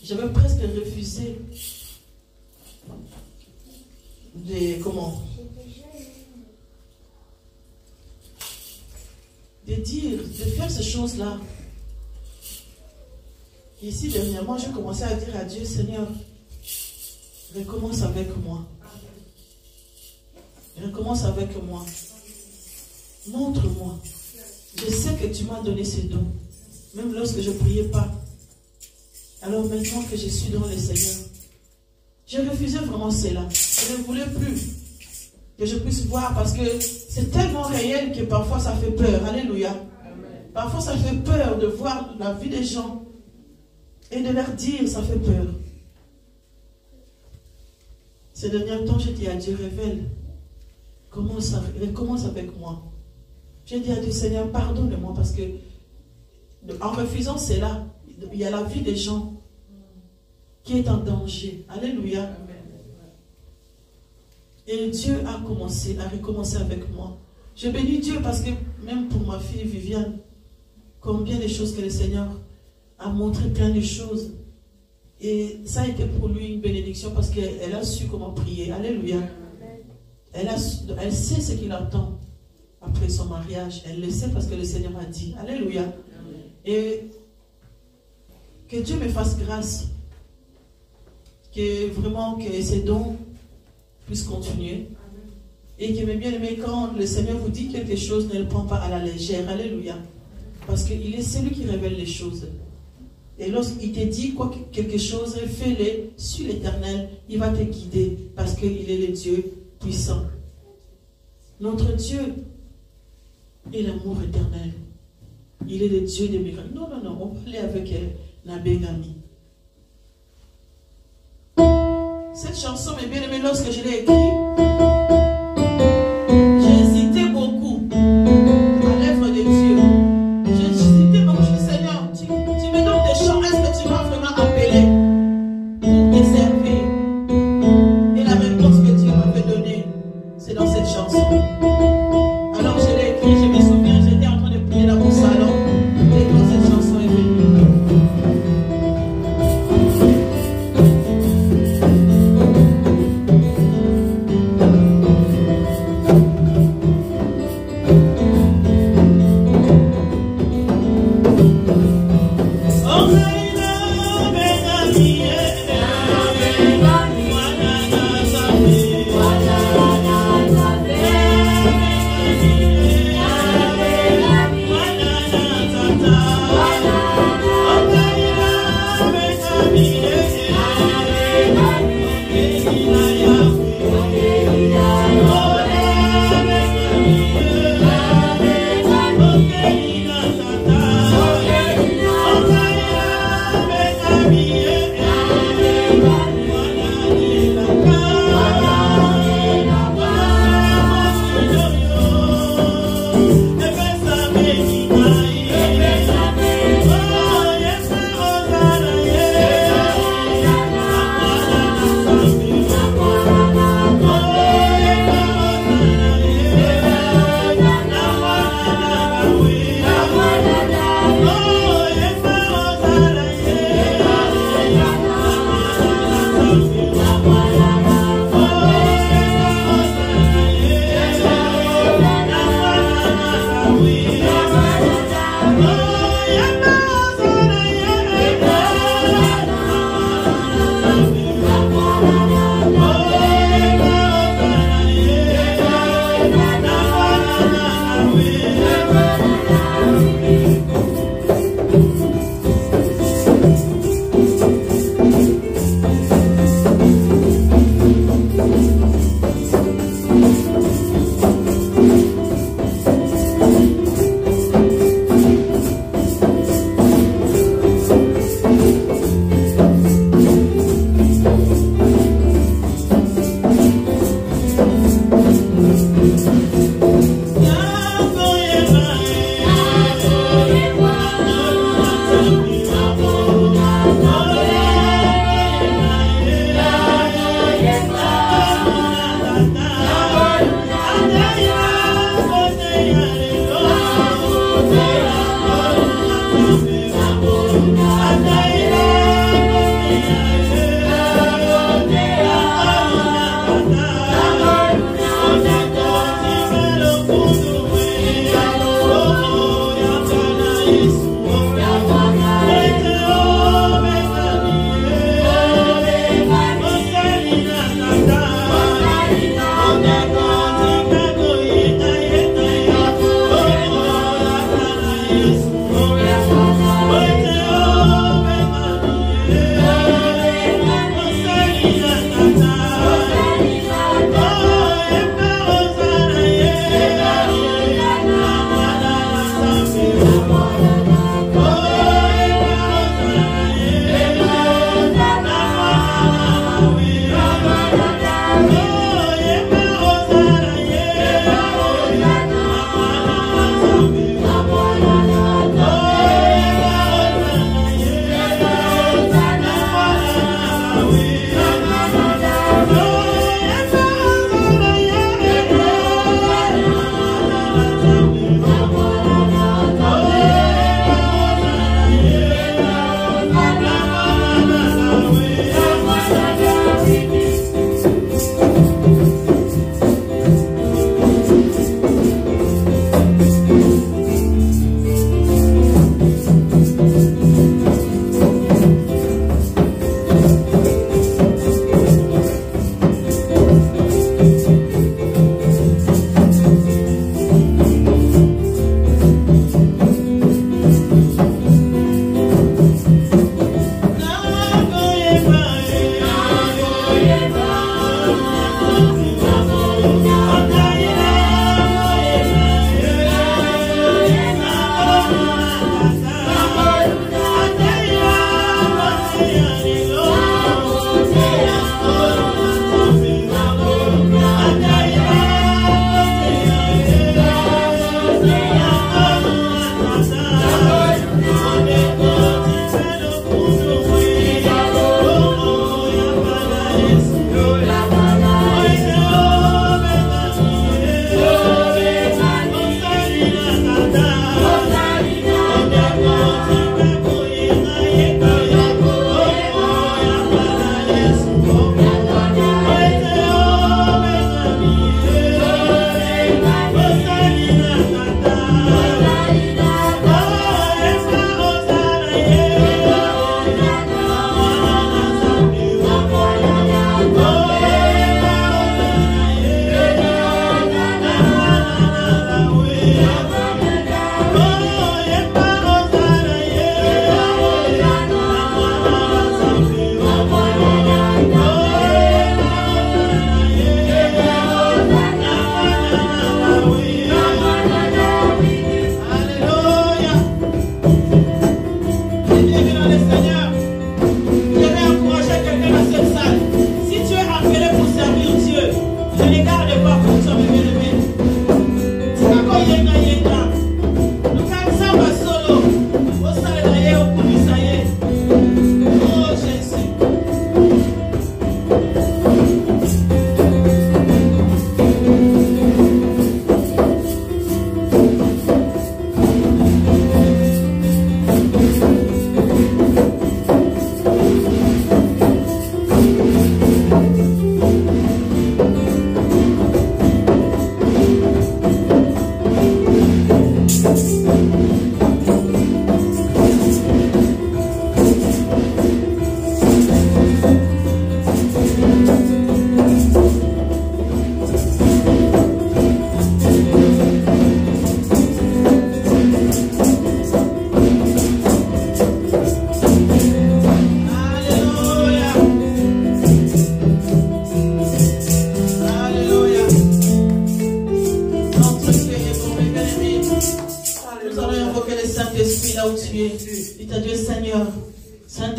j'avais presque refusé de dire, de faire ces choses-là. Et ici, dernièrement, j'ai commencé à dire à Dieu, Seigneur, recommence avec moi. Recommence avec moi. Montre-moi. Je sais que tu m'as donné ces dons, même lorsque je ne priais pas. Alors maintenant que je suis dans le Seigneur, j'ai refusé vraiment cela. Je ne voulais plus que je puisse voir parce que c'est tellement réel que parfois ça fait peur. Alléluia. Parfois ça fait peur de voir la vie des gens et de leur dire, ça fait peur. Ces derniers temps, j'ai dit à Dieu, révèle. Commence avec moi. J'ai dit à Dieu, Seigneur, pardonne-moi parce que en refusant cela, il y a la vie des gens qui est en danger. Alléluia. Et Dieu a recommencé avec moi. Je bénis Dieu parce que même pour ma fille Viviane, combien de choses que le Seigneur a montré, plein de choses. Et ça a été pour lui une bénédiction parce qu'elle a su comment prier. Alléluia. Elle sait ce qu'il attend après son mariage. Elle le sait parce que le Seigneur a dit. Alléluia. Et que Dieu me fasse grâce. Que vraiment que ces dons puissent continuer. Et que mes bien-aimés, quand le Seigneur vous dit quelque chose, ne le prend pas à la légère. Alléluia. Parce qu'il est celui qui révèle les choses. Et lorsqu'il te dit quelque chose, fais-le sur l'Éternel. Il va te guider parce qu'il est le Dieu puissant. Notre Dieu est l'amour éternel. Il est le Dieu des miracles. Non, non, non. On va aller avec Nabengami. Cette chanson, mes bien-aimés, lorsque je l'ai écrite, j'ai hésité beaucoup à l'œuvre de Dieu. J'ai hésité beaucoup. Je dis, Seigneur, tu me donnes des chants. Est-ce que tu m'as vraiment appelé pour te servir? Et la réponse que Dieu m'avait donnée, c'est dans cette chanson. Alors je l'ai écrit, je me souviens, j'étais en train de prier dans mon salon et quand cette chanson est venue.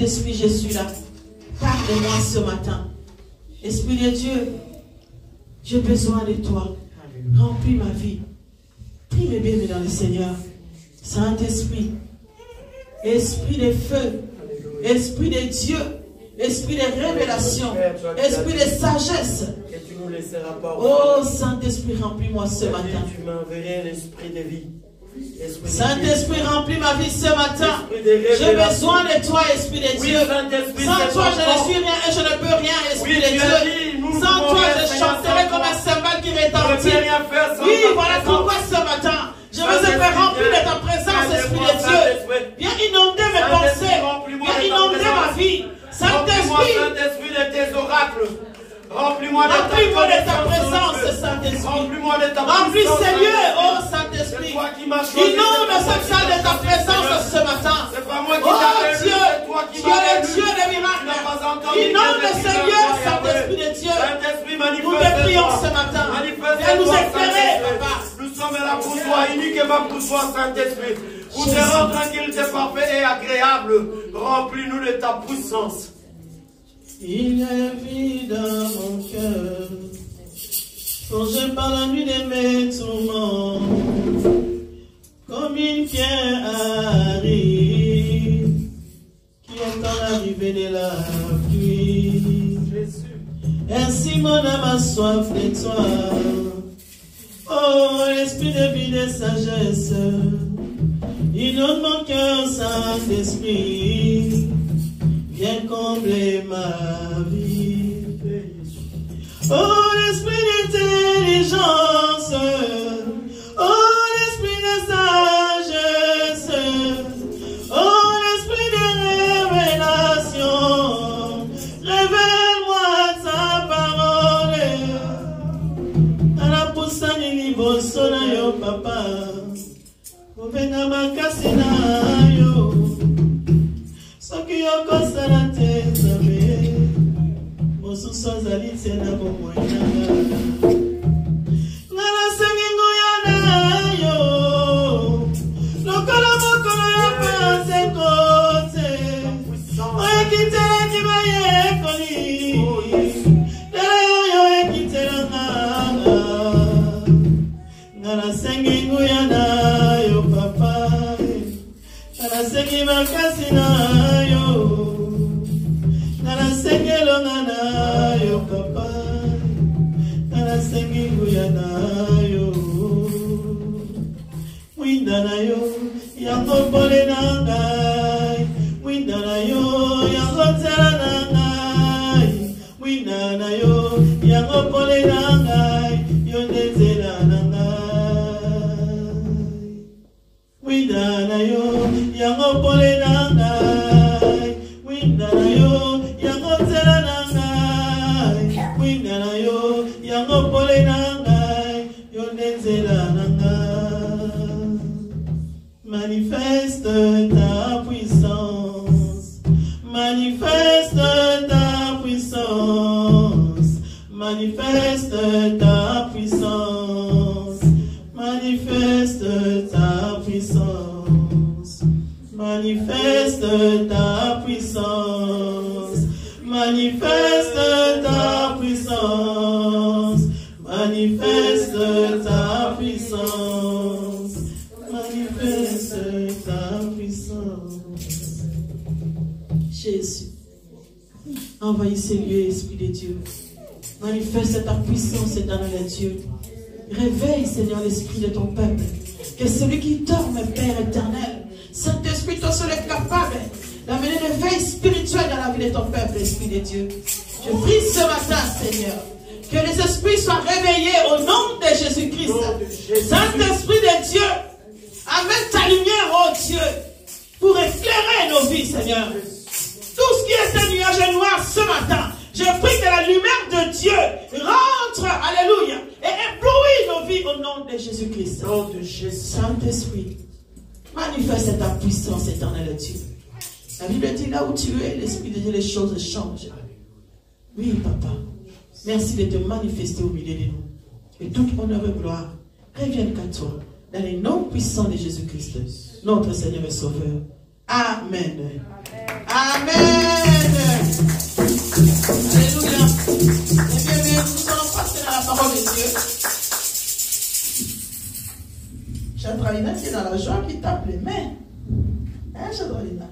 Saint-Esprit, je suis là. Parle-moi ce matin. Esprit de Dieu, j'ai besoin de toi. Remplis ma vie. Prie mes bien dans le Seigneur. Saint-Esprit, Esprit de feu, Esprit de Dieu, Esprit de révélation, Esprit de sagesse. Oh Saint-Esprit, remplis-moi ce matin. Tu m'enverrais l'esprit de vie. Saint-Esprit, remplis ma vie ce matin. J'ai besoin de toi, Esprit de Dieu. Sans toi, je ne suis rien et je ne peux rien, Esprit de Dieu. Sans toi, je chanterai comme un cymbale qui retentit. Oui, voilà pourquoi ce matin, je veux être rempli de ta présence, Esprit de Dieu. Viens inonder mes pensées. Viens inonder ma vie. Saint-Esprit de tes oracles. Remplis-moi de ta présence, Saint-Esprit. Remplis ces lieux, oh Saint-Esprit. Inonde cette salle de ta présence ce matin. Oh Dieu, tu es le Dieu des miracles. Inonde ces lieux, Saint-Esprit de Dieu. Nous te prions ce matin. Viens nous éclairer, Papa. Nous sommes là pour toi, uniquement pour toi, Saint-Esprit. Pour te rendre tranquille, parfait et agréable. Remplis-nous de ta puissance. Il y a vie dans mon cœur, forgé par la nuit de mes tourments, comme une pierre aride qui attend l'arrivée de la pluie. Ainsi mon âme a soif de toi, oh esprit de vie de sagesse, inonde mon cœur, Saint-Esprit. Viens combler ma vie. Oh, l'esprit d'intelligence. Oh, l'esprit de sagesse. Oh, l'esprit de révélation. Révèle-moi ta parole. À la poussane niveau sona yo papa. Ovenga makasi na yo. Soki yoko salate zabe, mosusu azali tena bomoi nanga sengingo ya na yo, lokola mokolo ya Pentekote, oyo ekitelaki bayekoli, lelo oyo ekitelanga ngana sengingo ya na yo papa, ngana sengi makasi na papa, nana sengi nguya na yo, winda na yo, yango pole na ngai, winda na yo, yango tera na ngai, winda na yo, yango pole na ngai, yo nezela na ngai, winda na yo, yango pole na ngai, winda na yo, yango tera na yango pole na ngai yo nzela na ngai. Manifeste ta puissance, manifeste ta puissance, manifeste ta puissance, manifeste ta puissance, manifeste ta puissance, manifeste ta puissance, manifeste ta puissance, manifeste ta puissance. Jésus, envahis ces lieux, Esprit de Dieu. Manifeste ta puissance, éternel Dieu. Réveille, Seigneur, l'esprit de ton peuple. Que celui qui dort, mon Père éternel, Saint-Esprit, toi seul est capable d'amener une veille spirituelle dans la vie de ton peuple, Esprit de Dieu. Je prie ce matin, Seigneur, que les esprits soient réveillés au nom de Jésus-Christ. Saint-Esprit de Dieu, amène ta lumière, oh Dieu, pour éclairer nos vies, Seigneur. Tout ce qui est un nuage noir ce matin, je prie que la lumière de Dieu rentre, alléluia, et éblouit nos vies au nom de Jésus-Christ. Saint-Esprit, manifeste ta puissance éternelle, Dieu. La Bible dit, là où tu es, l'Esprit de Dieu, les choses changent. Oui, Papa. Merci de te manifester au milieu de nous. Et toute honneur et gloire reviennent qu'à toi. Dans les noms puissants de Jésus-Christ, notre Seigneur et Sauveur. Amen. Amen. Amen. Alléluia. Eh bien, nous allons passer dans la parole de Dieu. Chadralina qui est dans la joie, qui tape les mains. Hein, Chadralina?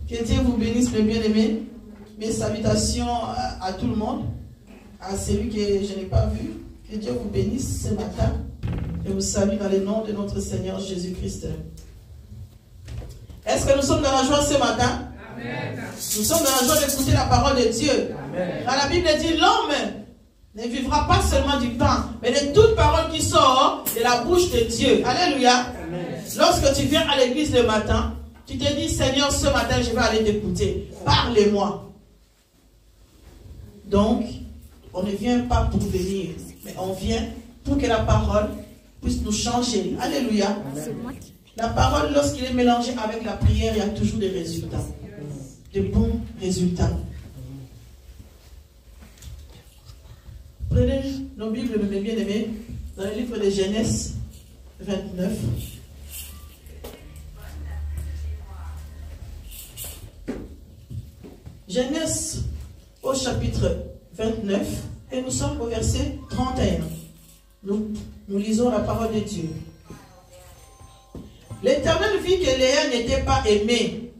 Que Dieu vous bénisse, mes bien-aimés. Mes salutations à tout le monde, à celui que je n'ai pas vu. Que Dieu vous bénisse ce matin. Et vous salue dans le nom de notre Seigneur Jésus-Christ. Est-ce que nous sommes dans la joie ce matin? Amen. Nous sommes dans la joie d'écouter la parole de Dieu. Amen. Quand la Bible dit l'homme ne vivra pas seulement du pain, mais de toute parole qui sort de la bouche de Dieu. Alléluia. Amen. Lorsque tu viens à l'église le matin, tu te dis, Seigneur, ce matin, je vais aller t'écouter. Parlez-moi. Donc, on ne vient pas pour venir, mais on vient pour que la parole puisse nous changer. Alléluia. Amen. La parole, lorsqu'il est mélangé avec la prière, il y a toujours des résultats. De bons résultats. Prenez nos Bibles, mes bien-aimés, dans le livre de Genèse 29. Genèse au chapitre 29, et nous sommes au verset 31. Nous lisons la parole de Dieu. L'Éternel vit que Léa n'était pas aimée,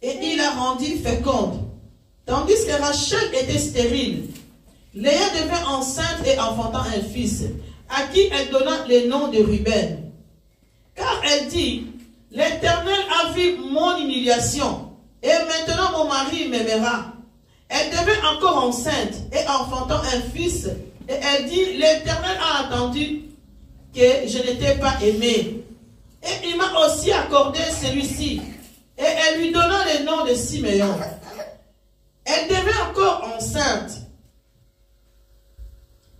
et il la rendit féconde, tandis que Rachel était stérile. Léa devint enceinte et enfanta un fils, à qui elle donna le nom de Ruben. Car elle dit, l'Éternel a vu mon humiliation, et maintenant mon mari m'aimera. Elle devint encore enceinte et enfantant un fils, et elle dit, l'Éternel a entendu que je n'étais pas aimée. Et il m'a aussi accordé celui-ci. Et elle lui donna le nom de Siméon. Elle devint encore enceinte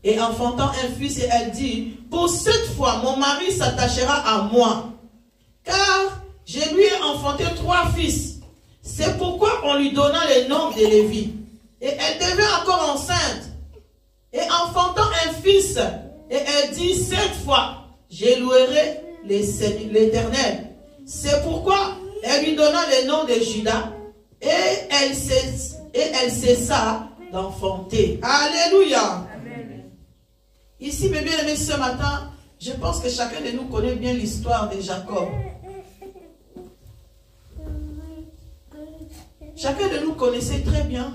et enfantant un fils, et elle dit, pour cette fois, mon mari s'attachera à moi, car je lui ai enfanté 3 fils. C'est pourquoi on lui donna le nom de Lévi. Et elle devint encore enceinte et enfantant un fils. Et elle dit, cette fois, je louerai l'Éternel. C'est pourquoi elle lui donna le nom de Judas. Et elle cessa d'enfanter. Alléluia. Amen. Ici, mes bien-aimés, ce matin, je pense que chacun de nous connaît bien l'histoire de Jacob. Chacun de nous connaissait très bien,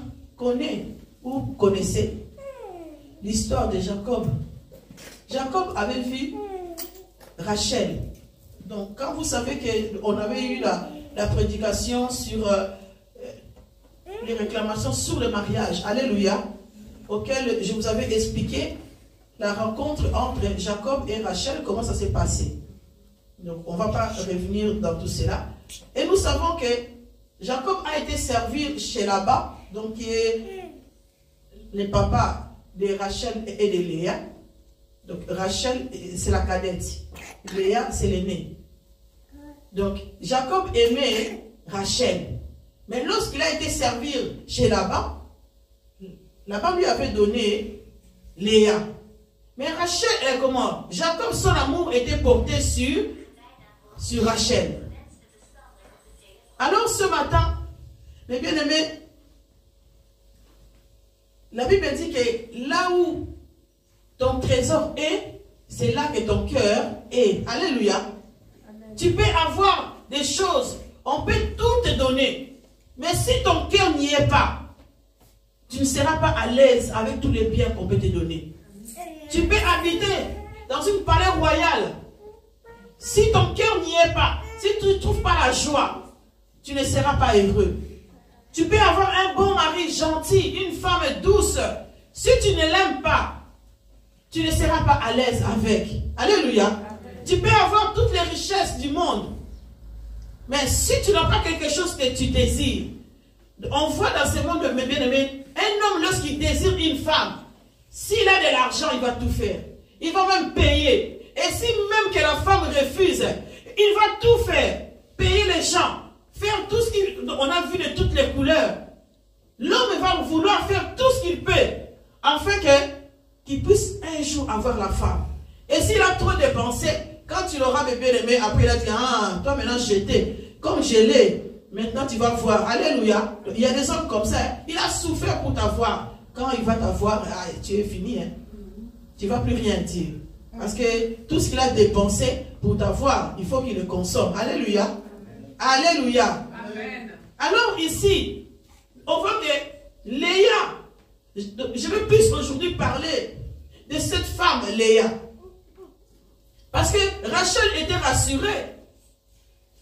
connaissait l'histoire de Jacob. Jacob avait vu Rachel. Donc, quand vous savez qu'on avait eu la prédication sur les réclamations sur le mariage, alléluia, auquel je vous avais expliqué la rencontre entre Jacob et Rachel, comment ça s'est passé. Donc, on ne va pas revenir dans tout cela. Et nous savons que Jacob a été servir chez Laban, donc qui est le papa de Rachel et de Léa. Donc Rachel, c'est la cadette. Léa, c'est l'aînée. Donc Jacob aimait Rachel. Mais lorsqu'il a été servir chez Laban, Laban lui avait donné Léa. Mais Rachel, comment? Jacob, son amour était porté sur Rachel. Alors ce matin, mes bien-aimés, la Bible dit que là où ton trésor est, c'est là que ton cœur est. Alléluia. Amen. Tu peux avoir des choses, on peut tout te donner. Mais si ton cœur n'y est pas, tu ne seras pas à l'aise avec tous les biens qu'on peut te donner. Tu peux habiter dans une palais royale. Si ton cœur n'y est pas, si tu ne trouves pas la joie, tu ne seras pas heureux. Tu peux avoir un bon mari gentil, une femme douce. Si tu ne l'aimes pas, tu ne seras pas à l'aise avec. Alléluia. Amen. Tu peux avoir toutes les richesses du monde. Mais si tu n'as pas quelque chose que tu désires, on voit dans ce monde, mes bien-aimés, un homme lorsqu'il désire une femme, s'il a de l'argent, il va tout faire. Il va même payer. Et si même que la femme refuse, il va tout faire. Payer les gens. Faire tout ce qu'on a vu de toutes les couleurs. L'homme va vouloir faire tout ce qu'il peut afin qu'il puisse un jour avoir la femme. Et s'il a trop dépensé, quand il aura mes bien-aimés, après il a dit, ah, toi maintenant j'étais, comme je l'ai, maintenant tu vas voir. Alléluia. Il y a des hommes comme ça. Hein. Il a souffert pour t'avoir. Quand il va t'avoir, tu es fini. Hein. Tu ne vas plus rien dire. Parce que tout ce qu'il a dépensé pour t'avoir, il faut qu'il le consomme. Alléluia. Alléluia. Amen. Alors ici, on voit que Léa, je veux plus aujourd'hui parler de cette femme Léa. Parce que Rachel était rassurée.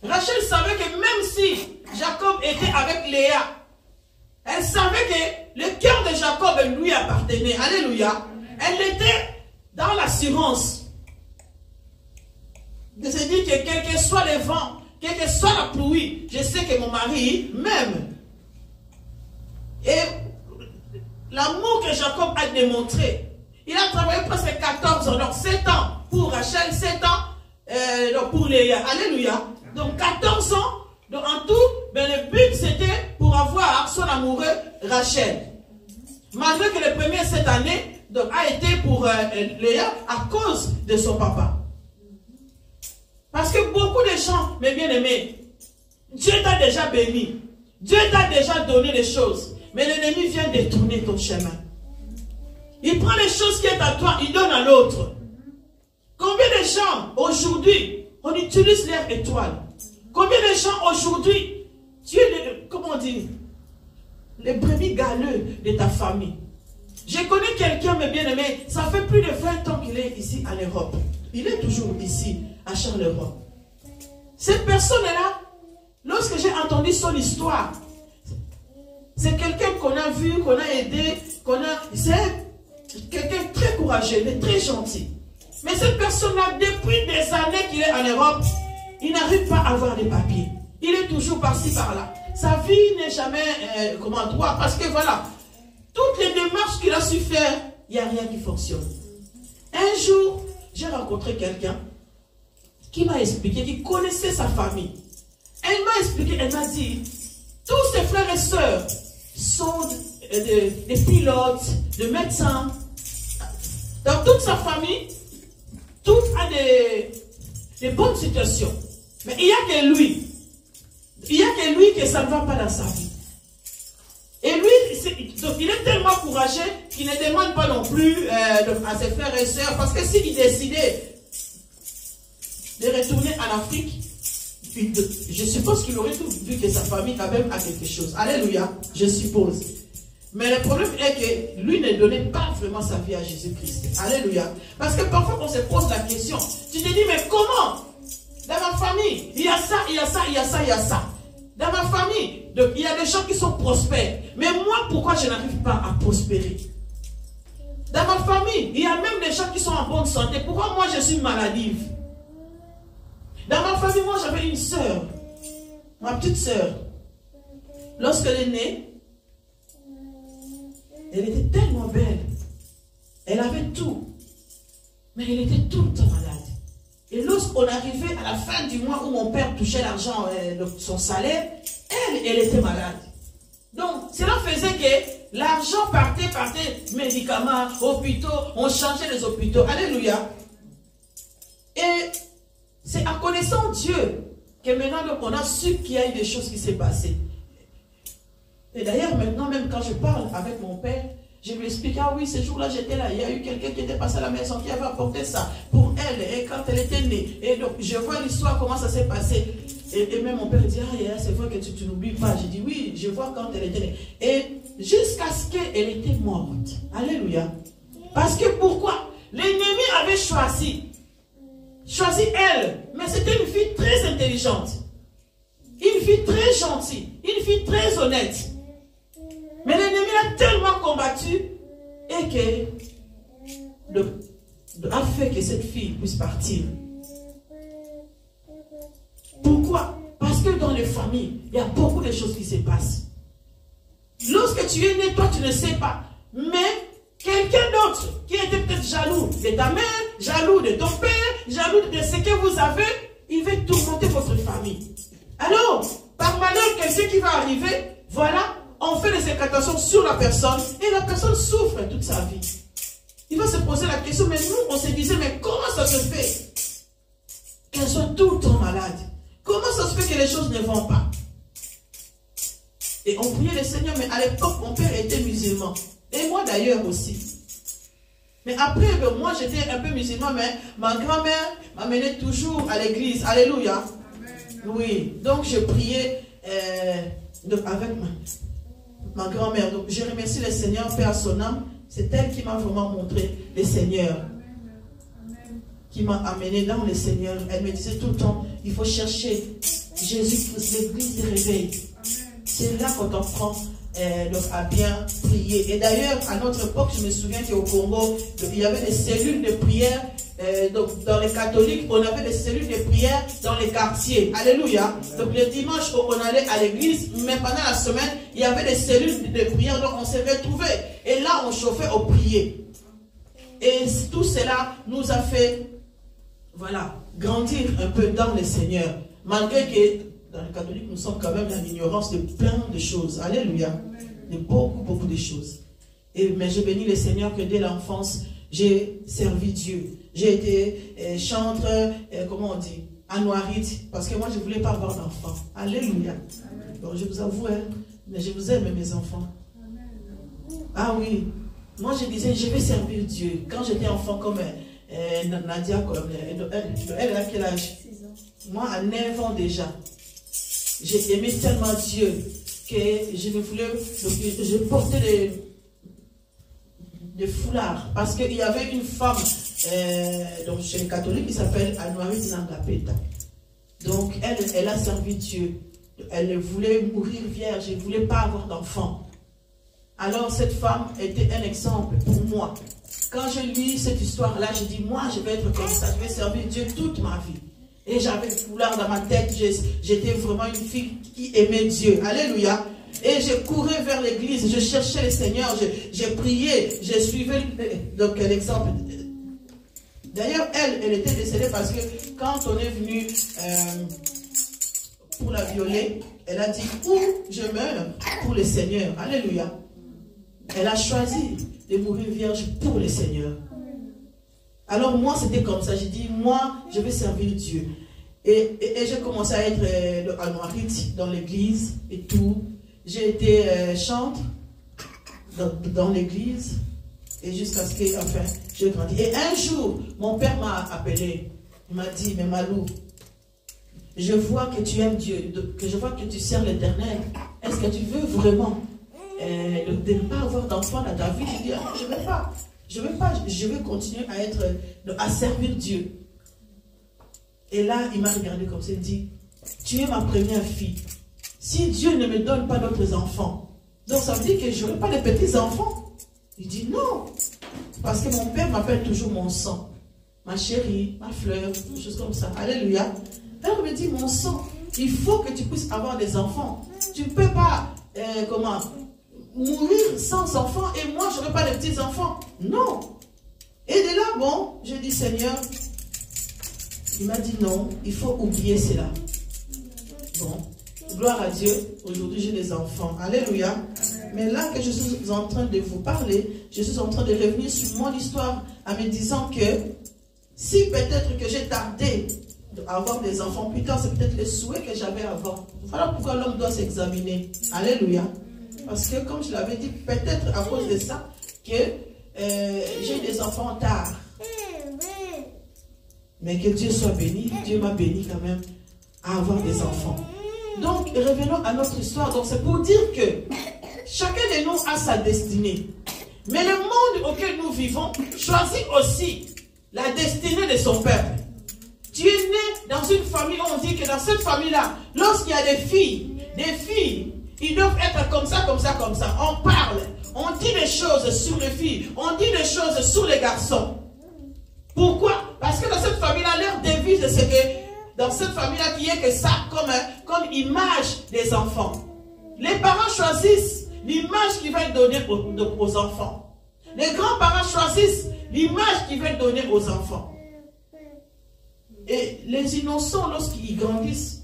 Rachel savait que même si Jacob était avec Léa, elle savait que le cœur de Jacob lui appartenait. Alléluia. Elle était dans l'assurance de se dire que quel que soit le vent, quelle que soit la pluie, je sais que mon mari m'aime. Et l'amour que Jacob a démontré, il a travaillé presque 14 ans, donc 7 ans pour Rachel, 7 ans pour Léa. Alléluia. Donc 14 ans, donc en tout, ben, le but c'était pour avoir son amoureux Rachel. Malgré que le premier cette année donc, a été pour Léa à cause de son papa. Parce que beaucoup de gens, mes bien-aimés, Dieu t'a déjà béni. Dieu t'a déjà donné des choses. Mais l'ennemi vient détourner ton chemin. Il prend les choses qui sont à toi, il donne à l'autre. Combien de gens aujourd'hui, on utilise leur étoile? Combien de gens aujourd'hui, tu es, comment on dit, les brebis galeux de ta famille? Je connais quelqu'un, mes bien-aimés, ça fait plus de 20 ans qu'il est ici en Europe. Il est toujours ici, à Charleroi. Cette personne-là, lorsque j'ai entendu son histoire, c'est quelqu'un qu'on a vu, qu'on a aidé, c'est quelqu'un très courageux, très gentil. Mais cette personne-là, depuis des années qu'il est en Europe, il n'arrive pas à avoir des papiers. Il est toujours par-ci, par-là. Sa vie n'est jamais droit, parce que voilà, toutes les démarches qu'il a su faire, il n'y a rien qui fonctionne. Un jour, j'ai rencontré quelqu'un qui m'a expliqué, qui connaissait sa famille. Elle m'a expliqué, elle m'a dit, tous ses frères et sœurs sont des pilotes, des médecins. Dans toute sa famille, tout a des bonnes situations. Mais il n'y a que lui. Il n'y a que lui que ça ne va pas dans sa vie. Et lui, donc il est tellement courageux qu'il ne demande pas non plus à ses frères et sœurs. Parce que s'il décidait de retourner en Afrique, je suppose qu'il aurait tout vu que sa famille quand même a quelque chose. Alléluia, je suppose. Mais le problème est que lui ne donnait pas vraiment sa vie à Jésus-Christ. Alléluia. Parce que parfois on se pose la question. Tu te dis, mais comment? Dans ma famille, il y a ça, il y a ça, il y a ça, il y a ça. Dans ma famille, donc, il y a des gens qui sont prospères. Mais moi, pourquoi je n'arrive pas à prospérer? Dans ma famille, il y a même des gens qui sont en bonne santé. Pourquoi moi je suis maladive? Dans ma famille, moi j'avais une sœur, ma petite sœur. Lorsqu'elle est née, elle était tellement belle. Elle avait tout. Mais elle était tout le temps malade. Et lorsqu'on arrivait à la fin du mois où mon père touchait l'argent, son salaire, elle était malade. Donc, cela faisait que l'argent partait, médicaments, hôpitaux, on changeait les hôpitaux. Alléluia. Et c'est en connaissant Dieu que maintenant donc, on a su qu'il y a eu des choses qui s'est passées. Et d'ailleurs, maintenant, même quand je parle avec mon père, je lui explique, ah oui, ce jour-là, j'étais là, il y a eu quelqu'un qui était passé à la maison, qui avait apporté ça pour elle, et quand elle était née. Et donc, je vois l'histoire, comment ça s'est passé. Et même mon père dit, ah, c'est vrai que tu n'oublies pas. J'ai dit, oui, je vois quand elle était née. Et jusqu'à ce qu'elle était morte. Alléluia. Parce que pourquoi? L'ennemi avait choisi elle. Mais c'était une fille très intelligente. Une fille très gentille. Une fille très honnête. Mais l'ennemi a tellement combattu et a fait que cette fille puisse partir. Pourquoi? Parce que dans les familles, il y a beaucoup de choses qui se passent. Lorsque tu es né, toi tu ne sais pas. Mais quelqu'un d'autre qui était peut-être jaloux de ta mère, jaloux de ton père, jaloux de ce que vous avez, il va tourmenter votre famille. Alors, par malheur, quelqu'un qui va arriver, voilà, on fait des incantations sur la personne et la personne souffre toute sa vie. Il va se poser la question, mais nous, on se disait, mais comment ça se fait qu'elle soit tout le temps malade? Comment ça se fait que les choses ne vont pas? Et on priait le Seigneur, mais à l'époque, mon père était musulman. Et moi d'ailleurs aussi. Mais après, moi j'étais un peu musulman, mais ma grand-mère m'amenait toujours à l'église. Alléluia. Oui, donc je priais avec ma grand-mère. Donc je remercie le Seigneur, Père à son âme. C'est elle qui m'a vraiment montré le Seigneur. Qui m'a amené dans le Seigneur. Elle me disait tout le temps, il faut chercher Jésus-Christ, l'église de réveil. C'est là qu'on apprend à bien prier. Et d'ailleurs, à notre époque, je me souviens qu'au Congo, il y avait des cellules de prière. Donc, dans les catholiques, on avait des cellules de prière dans les quartiers. Alléluia. Donc, le dimanche, on allait à l'église, mais pendant la semaine, il y avait des cellules de prière. Donc, on s'est retrouvés. Et là, on chauffait au prier. Et tout cela nous a fait, voilà, grandir un peu dans le Seigneur. Malgré que dans les catholiques, nous sommes quand même dans l'ignorance de plein de choses. Alléluia. De beaucoup de choses. Mais je bénis le Seigneur que dès l'enfance, j'ai servi Dieu. J'ai été chantre, comment on dit, anoirite, parce que moi, je ne voulais pas avoir d'enfants. Alléluia. Bon, je vous avoue, hein, mais je vous aime, mes enfants. Ah oui. Moi, je disais, je vais servir Dieu. Quand j'étais enfant, comme Nadia, comme, elle a quel âge? 6 ans. Moi, à 9 ans déjà. J'ai aimé tellement Dieu que je ne voulais, je portais des foulards parce qu'il y avait une femme donc chez les catholiques qui s'appelle Anoirite Nangapeta. Donc elle a servi Dieu. Elle voulait mourir vierge, elle ne voulait pas avoir d'enfant. Alors cette femme était un exemple pour moi. Quand j'ai lu cette histoire-là, j'ai dit, moi je vais être comme ça, je vais servir Dieu toute ma vie. Et j'avais le foulard dans ma tête, j'étais vraiment une fille qui aimait Dieu. Alléluia. Et je courais vers l'église, je cherchais le Seigneur, je priais, je suivais donc l'exemple. D'ailleurs, elle était décédée parce que quand on est venu pour la violer, elle a dit, ou je meurs pour le Seigneur. Alléluia. Elle a choisi de mourir vierge pour le Seigneur. Alors moi, c'était comme ça. J'ai dit, moi, je vais servir Dieu. Et j'ai commencé à être anoirite dans l'église et tout. J'ai été chantre dans l'église. Et jusqu'à ce que, enfin, j'ai grandi. Et un jour, mon père m'a appelé. Il m'a dit, mais Malou, je vois que tu aimes Dieu, que je vois que tu sers l'Éternel. Est-ce que tu veux vraiment de ne pas avoir d'enfant dans ta vie? Je dis, ah, je ne veux pas. Je ne veux pas, je veux continuer à servir Dieu. Et là, il m'a regardé comme ça, il dit, tu es ma première fille. Si Dieu ne me donne pas d'autres enfants, donc ça veut dire que je n'aurai pas de petits-enfants. Il dit non, parce que mon père m'appelle toujours mon sang, ma chérie, ma fleur, des choses comme ça. Alléluia. Alors il me dit, mon sang, il faut que tu puisses avoir des enfants. Tu ne peux pas, mourir sans enfants et moi je n'aurai pas de petits enfants. Non. Et de là, bon, je dis Seigneur, il m'a dit non, il faut oublier cela. Bon, gloire à Dieu, aujourd'hui j'ai des enfants. Alléluia. Mais là que je suis en train de vous parler, je suis en train de revenir sur mon histoire en me disant que si peut-être que j'ai tardé à avoir des enfants, plus tard c'est peut-être le souhait que j'avais avant. Voilà pourquoi l'homme doit s'examiner. Alléluia. Parce que, comme je l'avais dit, peut-être à cause de ça, que j'ai des enfants tard. Mais que Dieu soit béni. Dieu m'a béni quand même à avoir des enfants. Donc, revenons à notre histoire. Donc, c'est pour dire que chacun de nous a sa destinée. Mais le monde auquel nous vivons choisit aussi la destinée de son peuple. Tu es né dans une famille où on dit que dans cette famille-là, lorsqu'il y a des filles, ils doivent être comme ça, comme ça, comme ça. On parle, on dit des choses sur les filles, on dit des choses sur les garçons. Pourquoi? Parce que dans cette famille-là, leur devise, c'est que dans cette famille-là, qu'il n'y ait que ça comme image des enfants. Les parents choisissent l'image qu'ils veulent donner aux enfants. Les grands-parents choisissent l'image qu'ils veulent donner aux enfants. Et les innocents, lorsqu'ils grandissent,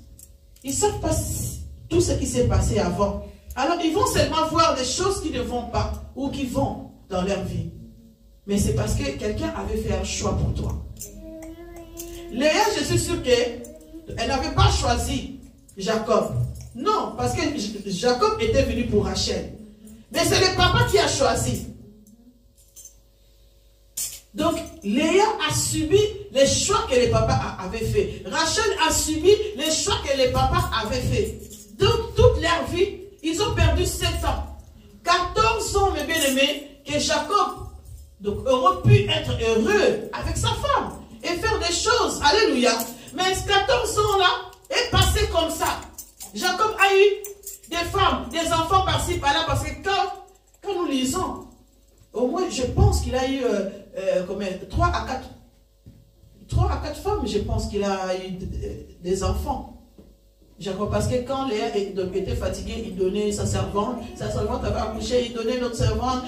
ils ne savent pas tout ce qui s'est passé avant. Alors, ils vont seulement voir des choses qui ne vont pas ou qui vont dans leur vie. Mais c'est parce que quelqu'un avait fait un choix pour toi. Léa, je suis sûre qu'elle n'avait pas choisi Jacob. Non, parce que Jacob était venu pour Rachel. Mais c'est le papa qui a choisi. Donc, Léa a subi les choix que les papas avaient fait. Rachel a subi les choix que les papas avaient fait. Donc, toute leur vie, ils ont perdu 7 ans. 14 ans, mes bien-aimés, que Jacob donc, aurait pu être heureux avec sa femme et faire des choses. Alléluia. Mais 14 ans là est passé comme ça. Jacob a eu des femmes, des enfants par-ci, par-là, parce que quand nous lisons, au moins, je pense qu'il a eu 3 à 4 femmes, je pense qu'il a eu des enfants. Jacob, parce que quand Léa était fatiguée, il donnait sa servante avait accouché, il donnait notre servante.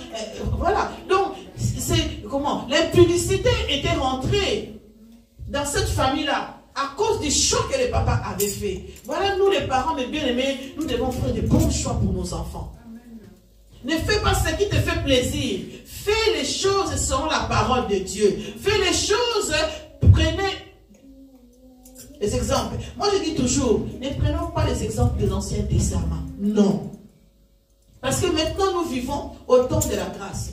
Voilà. Donc, c'est comment? L'impudicité était rentrée dans cette famille-là à cause des choix que les papas avaient fait. Voilà, nous les parents, mes bien-aimés, nous devons faire de bons choix pour nos enfants. Ne fais pas ce qui te fait plaisir. Fais les choses selon la parole de Dieu. Fais les choses, prenez les exemples. Moi, je dis toujours, ne prenons pas les exemples de l'Ancien Testament. Non. Parce que maintenant, nous vivons au temps de la grâce.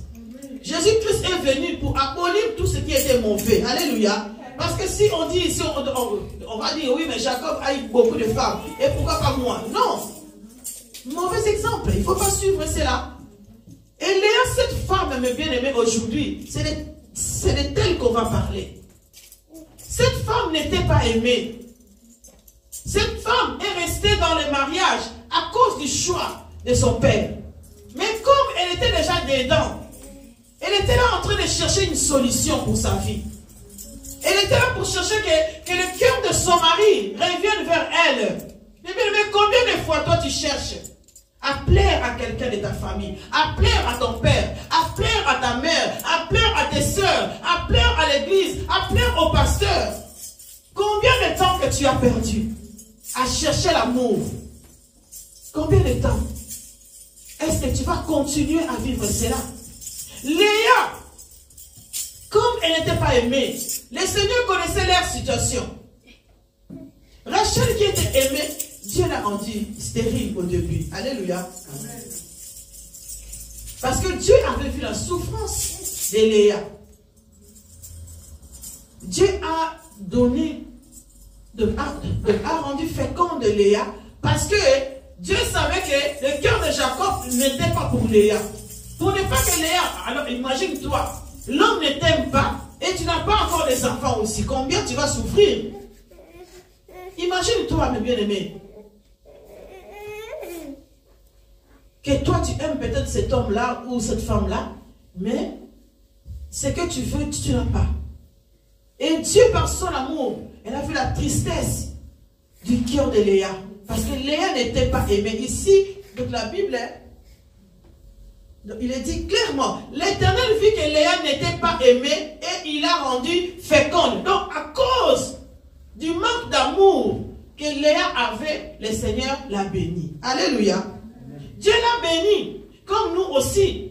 Jésus-Christ est venu pour abolir tout ce qui était mauvais. Alléluia. Parce que si on dit, si on va dire, oui, mais Jacob a eu beaucoup de femmes. Et pourquoi pas moi? Non. Mauvais exemple. Il ne faut pas suivre cela. Et Léa, cette femme, mes bien-aimés, aujourd'hui, c'est de telle qu'on va parler. Cette femme n'était pas aimée. Cette femme est restée dans le mariage à cause du choix de son père. Mais comme elle était déjà dedans, elle était là en train de chercher une solution pour sa vie. Elle était là pour chercher que le cœur de son mari revienne vers elle. Mais combien de fois toi tu cherches à plaire à quelqu'un de ta famille, à plaire à ton père, à plaire à ta mère, à plaire à tes soeurs, à plaire à l'église, à plaire au pasteur? Combien de temps que tu as perdu à chercher l'amour? Combien de temps? Est-ce que tu vas continuer à vivre cela? Léa, comme elle n'était pas aimée, le Seigneur connaissait leur situation. Rachel qui était aimée, Dieu l'a rendu stérile au début. Alléluia. Amen. Parce que Dieu avait vu la souffrance de Léa. Dieu a donné, a rendu féconde Léa, parce que Dieu savait que le cœur de Jacob n'était pas pour Léa. Pour ne pas que Léa, alors imagine-toi, l'homme ne t'aime pas et tu n'as pas encore des enfants aussi. Combien tu vas souffrir? Imagine-toi, mes bien-aimés, que toi tu aimes peut-être cet homme-là ou cette femme-là, mais ce que tu veux, tu n'as pas. Et Dieu, par son amour, elle a vu la tristesse du cœur de Léa. Parce que Léa n'était pas aimée. Ici, donc la Bible, il est dit clairement, l'Éternel vit que Léa n'était pas aimée et il a rendu féconde. Donc, à cause du manque d'amour que Léa avait, le Seigneur l'a béni. Alléluia. Dieu l'a béni, comme nous aussi.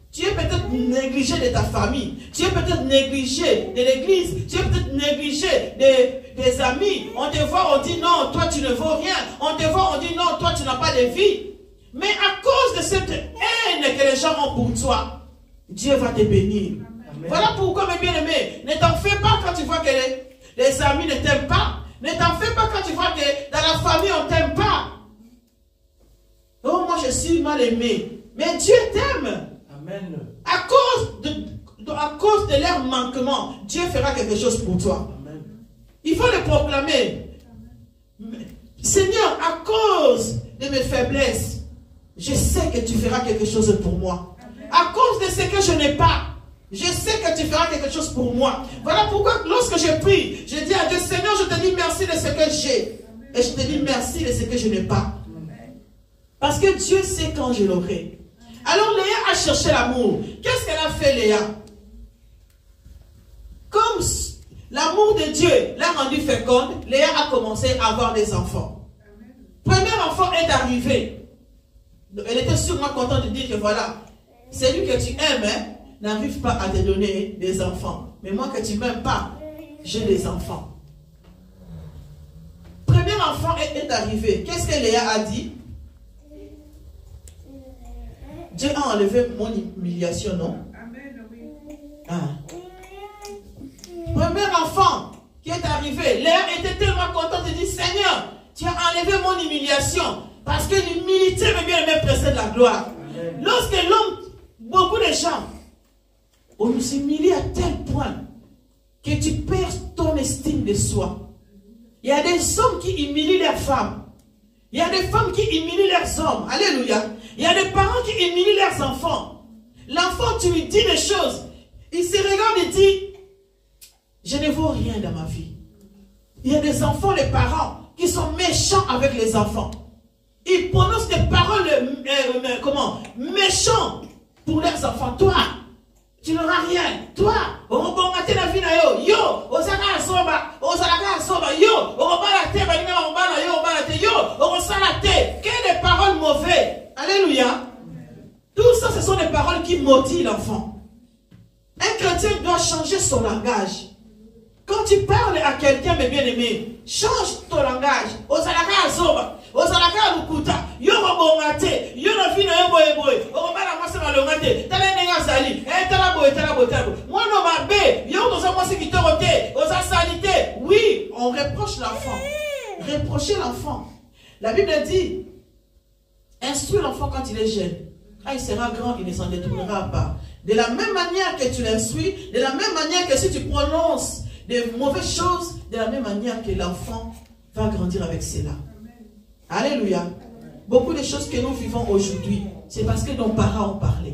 Tu es peut-être négligé de ta famille, tu es peut-être négligé de l'église, tu es peut-être négligé des amis. On te voit, on dit non, toi tu ne vaux rien. On te voit, on dit non, toi tu n'as pas de vie. Mais à cause de cette haine que les gens ont pour toi, Dieu va te bénir. Amen. Voilà pourquoi, mes bien-aimés, ne t'en fais pas quand tu vois que les amis ne t'aiment pas. Ne t'en fais pas quand tu vois que dans la famille on ne t'aime pas. Oh, moi je suis mal aimé. Mais Dieu t'aime. Amen. À cause de leur manquement, Dieu fera quelque chose pour toi. Amen. Il faut le proclamer. Seigneur, à cause de mes faiblesses, je sais que tu feras quelque chose pour moi. Amen. À cause de ce que je n'ai pas, je sais que tu feras quelque chose pour moi. Voilà pourquoi lorsque je prie, je dis à Dieu, Seigneur, je te dis merci de ce que j'ai. Et je te dis merci de ce que je n'ai pas. Parce que Dieu sait quand je l'aurai. Alors Léa a cherché l'amour. Qu'est-ce qu'elle a fait, Léa? Comme l'amour de Dieu l'a rendue féconde, Léa a commencé à avoir des enfants. Premier enfant est arrivé. Elle était sûrement contente de dire que voilà, celui que tu aimes, hein, n'arrive pas à te donner des enfants. Mais moi que tu ne m'aimes pas, j'ai des enfants. Premier enfant est arrivé. Qu'est-ce que Léa a dit? Dieu a enlevé mon humiliation, non? Amen, oui. Ah. Premier enfant qui est arrivé, Léa était tellement contente de dire, Seigneur, tu as enlevé mon humiliation. Parce que l'humilité veut bien aimer précède la gloire. Amen. Lorsque l'homme, beaucoup de gens, on nous humilie à tel point que tu perds ton estime de soi. Il y a des hommes qui humilient leurs femmes. Il y a des femmes qui humilient leurs hommes. Alléluia. Il y a des parents qui humilient leurs enfants. L'enfant, tu lui dis des choses. Il se regarde et dit, je ne vaux rien dans ma vie. Il y a des enfants, les parents, qui sont méchants avec les enfants. Ils prononcent des paroles méchantes pour leurs enfants. Toi, tu n'auras rien. Toi, on va bongater la vie na yo. Yo, osaka soba, yo, on va la terre, yo, on va la terre. Quelles des paroles mauvaises. Alléluia. Tout ça, ce sont des paroles qui maudissent l'enfant. Un chrétien doit changer son langage. Quand tu parles à quelqu'un, mes bien-aimés, change ton langage. Osalaka soba, osalaka lukuta, yo bongate, yo na fina yo boy, o bala masa malongate, tala nenga sali, tala boy. Moi no mabe, yo no sa mwasi kitorote, osa salite. Oui, on reproche l'enfant. Reprocher l'enfant. La Bible dit, instruis l'enfant quand il est jeune. Quand il sera grand, il ne s'en détournera pas. De la même manière que tu l'instruis, de la même manière que si tu prononces de mauvaises choses, de la même manière que l'enfant va grandir avec cela. Alléluia. Beaucoup de choses que nous vivons aujourd'hui, c'est parce que nos parents ont parlé.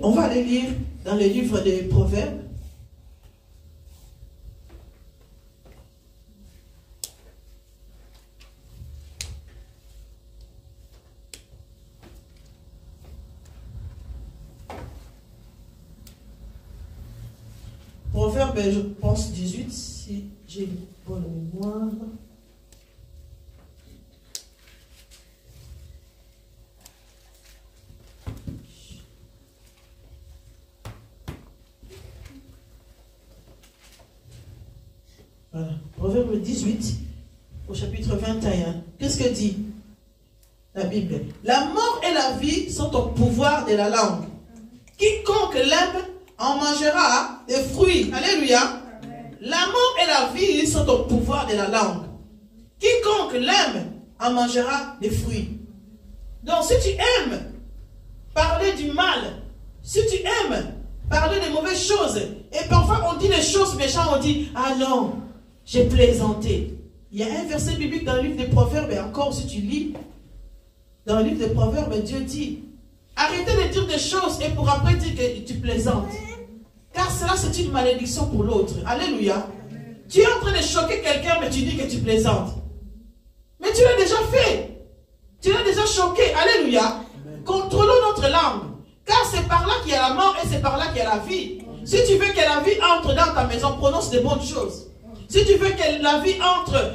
On va aller lire dans le livre des Proverbes. Proverbe, je pense 18, si j'ai une bonne mémoire. Voilà. Proverbe 18, au chapitre 21. Qu'est-ce que dit la Bible? La mort et la vie sont au pouvoir de la langue. Quiconque l'aime en mangera des fruits. Alléluia. Amen. La mort et la vie sont au pouvoir de la langue. Quiconque l'aime en mangera des fruits. Donc si tu aimes parler du mal, si tu aimes parler des mauvaises choses, et parfois on dit des choses méchantes, on dit, ah non, j'ai plaisanté. Il y a un verset biblique dans le livre des Proverbes, et encore si tu lis, dans le livre des Proverbes, Dieu dit, arrêtez de dire des choses et pour après dire que tu plaisantes. Car cela, c'est une malédiction pour l'autre. Alléluia. Tu es en train de choquer quelqu'un, mais tu dis que tu plaisantes. Mais tu l'as déjà fait. Tu l'as déjà choqué. Alléluia. Contrôlons notre langue. Car c'est par là qu'il y a la mort et c'est par là qu'il y a la vie. Si tu veux que la vie entre dans ta maison, prononce de bonnes choses. Si tu veux que la vie entre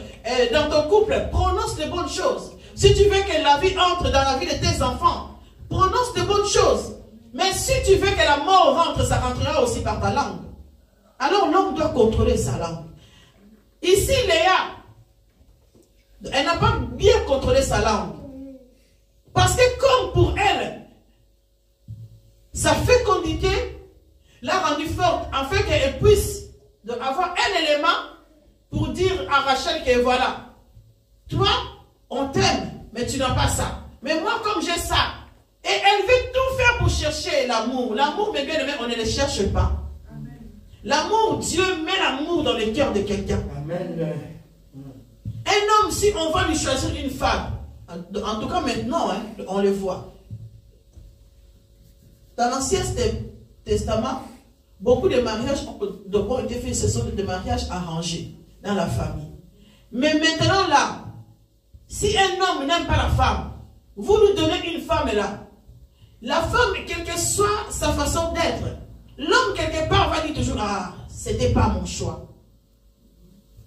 dans ton couple, prononce de bonnes choses. Si tu veux que la vie entre dans la vie de tes enfants, prononce de bonnes choses. Mais si tu veux que la mort rentre, ça rentrera aussi par ta langue. Alors l'homme doit contrôler sa langue. Ici, Léa, elle n'a pas bien contrôlé sa langue. Parce que comme pour elle, sa fécondité l'a rendue forte, afin qu'elle puisse avoir un élément pour dire à Rachel que voilà, toi, on t'aime, mais tu n'as pas ça. Mais moi, comme j'ai ça, et elle veut tout faire pour chercher l'amour. L'amour, mes bien-aimés, on ne le cherche pas. L'amour, Dieu met l'amour dans le cœur de quelqu'un. Un homme, si on va lui choisir une femme, en tout cas maintenant, hein, on le voit. Dans l'Ancien Testament, beaucoup de mariages ont été faits, ce sont des mariages arrangés dans la famille. Mais maintenant là, si un homme n'aime pas la femme, vous nous donnez une femme là. La femme, quelle que soit sa façon d'être, l'homme quelque part va dire toujours, ah, c'était pas mon choix.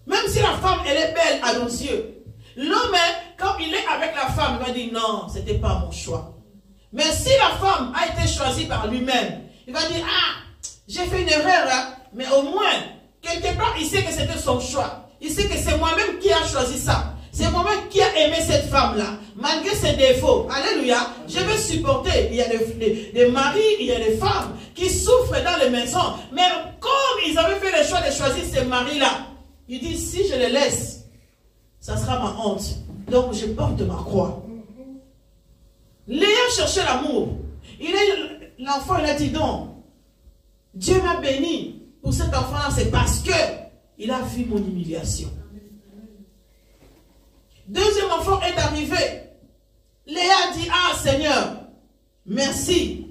Même si la femme, elle est belle à nos yeux, l'homme, quand il est avec la femme, il va dire, non, c'était pas mon choix. Mais si la femme a été choisie par lui-même, il va dire, ah, j'ai fait une erreur, hein, mais au moins, quelque part, il sait que c'était son choix. il sait que c'est moi-même qui a choisi ça. C'est moi-même qui a aimé cette femme-là. Malgré ses défauts. Alléluia. Je vais supporter. Il y a des maris, il y a des femmes qui souffrent dans les maisons. Mais comme ils avaient fait le choix de choisir ces maris-là, il dit, si je les laisse, ça sera ma honte. Donc je porte ma croix. Léa cherchait l'amour. L'enfant, il a dit non. Dieu m'a béni pour cet enfant-là, c'est parce que il a vu mon humiliation. Deuxième enfant est arrivé. Léa dit, ah Seigneur, merci.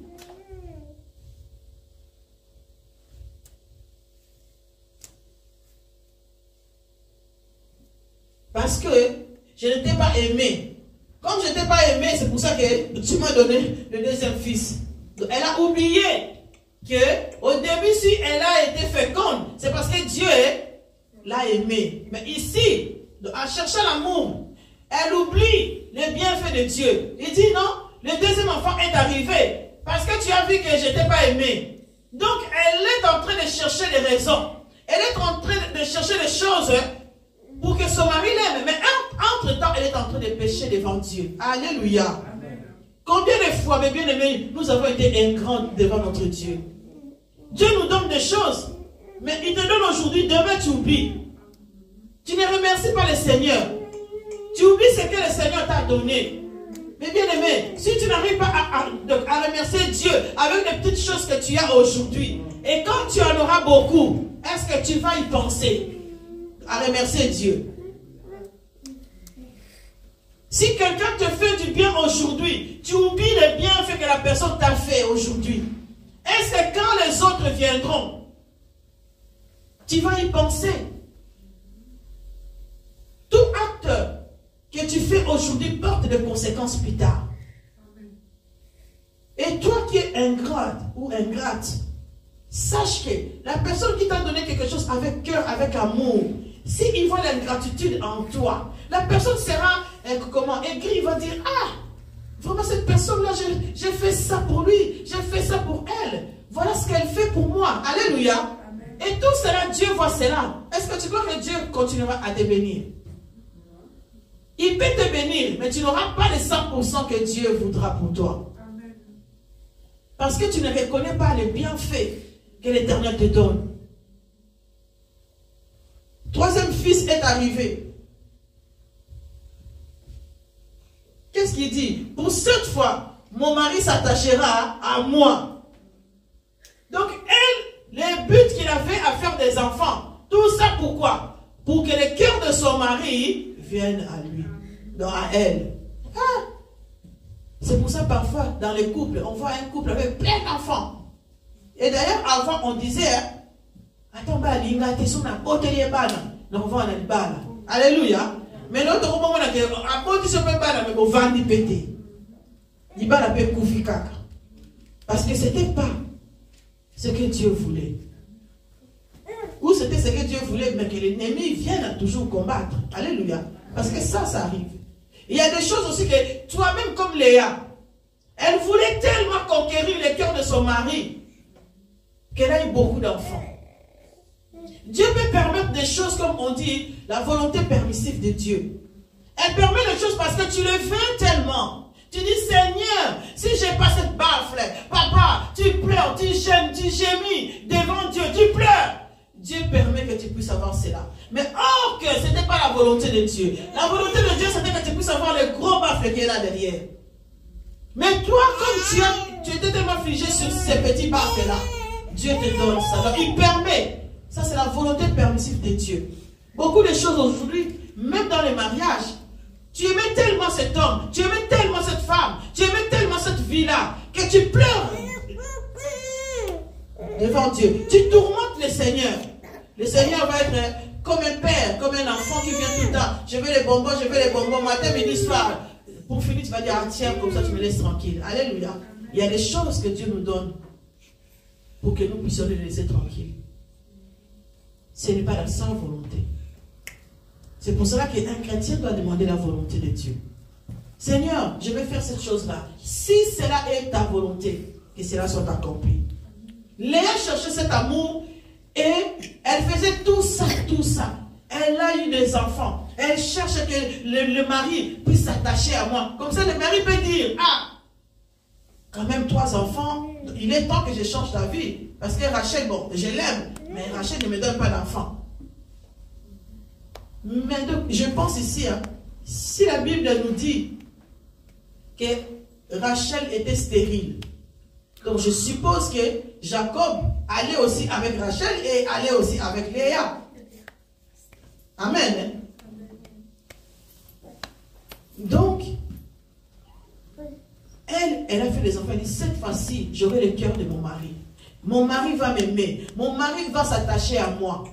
Parce que je n'étais pas aimé. Comme je n'étais pas aimé, c'est pour ça que tu m'as donné le deuxième fils. Donc, elle a oublié que au début, si elle a été féconde, c'est parce que Dieu l'a aimé. Mais ici, en cherchant l'amour, elle oublie les bienfaits de Dieu. Il dit non, le deuxième enfant est arrivé parce que tu as vu que je n'étais pas aimé. Donc, elle est en train de chercher des raisons. Elle est en train de chercher des choses pour que son mari l'aime. Mais entre-temps, elle est en train de pécher devant Dieu. Alléluia. Amen. Combien de fois, mes bien-aimés, nous avons été ingrats devant notre Dieu. Dieu nous donne des choses, mais il te donne aujourd'hui, demain tu oublies. Tu ne remercies pas le Seigneur. Tu oublies ce que le Seigneur t'a donné. Mais bien aimé, si tu n'arrives pas à remercier Dieu avec les petites choses que tu as aujourd'hui, et quand tu en auras beaucoup, est-ce que tu vas y penser à remercier Dieu? Si quelqu'un te fait du bien aujourd'hui, tu oublies le bienfait que la personne t'a fait aujourd'hui. Est-ce que quand les autres viendront, tu vas y penser? Tout acte que tu fais aujourd'hui porte des conséquences plus tard. Et toi qui es ingrate ou ingrate, sache que la personne qui t'a donné quelque chose avec cœur, avec amour, s'il voit l'ingratitude en toi, la personne sera aigrie, il va dire, ah, vraiment cette personne-là, j'ai fait ça pour lui, j'ai fait ça pour elle. Voilà ce qu'elle fait pour moi. Alléluia. Amen. Et tout cela, Dieu voit cela. Est-ce que tu crois que Dieu continuera à te bénir? Il peut te bénir, mais tu n'auras pas les 100% que Dieu voudra pour toi. Amen. Parce que tu ne reconnais pas les bienfaits que l'Éternel te donne. Troisième fils est arrivé. Qu'est-ce qu'il dit? Pour cette fois, mon mari s'attachera à moi. Donc, elle, le but qu'il avait à faire des enfants, tout ça pourquoi? Pour que le cœur de son mari vienne à lui, non à elle. Ah. C'est pour ça parfois, dans les couples, on voit un couple avec plein d'enfants. Et d'ailleurs, avant, on disait, attends, alléluia. Mais l'autre, on a dit, parce que ce n'était pas ce que Dieu voulait. Ou c'était ce que Dieu voulait, mais que l'ennemi vienne toujours combattre. Alléluia. Parce que ça arrive. Il y a des choses aussi que toi-même, comme Léa, elle voulait tellement conquérir le cœur de son mari qu'elle a eu beaucoup d'enfants. Dieu peut permettre des choses, comme on dit, la volonté permissive de Dieu. Elle permet les choses parce que tu le veux tellement. Tu dis, Seigneur, si j'ai pas cette baffe, papa, tu pleures, tu gênes, tu gémis devant Dieu, tu pleures. Dieu permet que tu puisses avoir cela. Mais or que ce n'était pas la volonté de Dieu. La volonté de Dieu, c'était que tu puisses avoir le gros baffle qui est là derrière. Mais toi, comme tu étais tellement figé sur ces petits baffles-là, Dieu te donne ça. Donc il permet. Ça, c'est la volonté permissive de Dieu. Beaucoup de choses aujourd'hui, même dans les mariages, tu aimais tellement cet homme, tu aimais tellement cette femme, tu aimais tellement cette vie-là, que tu pleures devant Dieu. Tu tourmentes le Seigneur. Le Seigneur va être comme un père, comme un enfant qui vient tout le temps. Je veux les bonbons, matin, midi, soir. Pour finir, tu vas dire, ah, tiens, comme ça, tu me laisses tranquille. Alléluia. Il y a des choses que Dieu nous donne pour que nous puissions les laisser tranquilles. Ce n'est pas la seule volonté. C'est pour cela qu'un chrétien doit demander la volonté de Dieu. Seigneur, je vais faire cette chose-là. Si cela est ta volonté, que cela soit accompli. Léa cherchait cet amour et elle faisait tout ça. Elle a eu des enfants. Elle cherche que le mari puisse s'attacher à moi. Comme ça, le mari peut dire, ah, quand même 3 enfants, il est temps que je change ta vie. Parce que Rachel, bon, je l'aime, mais Rachel ne me donne pas d'enfant. Mais donc, je pense ici, hein, si la Bible nous dit que Rachel était stérile, donc je suppose que Jacob allait aussi avec Rachel et allait aussi avec Léa. Amen. Donc, elle a fait des enfants. Elle dit, cette fois-ci, j'aurai le cœur de mon mari. Mon mari va m'aimer. Mon mari va s'attacher à moi.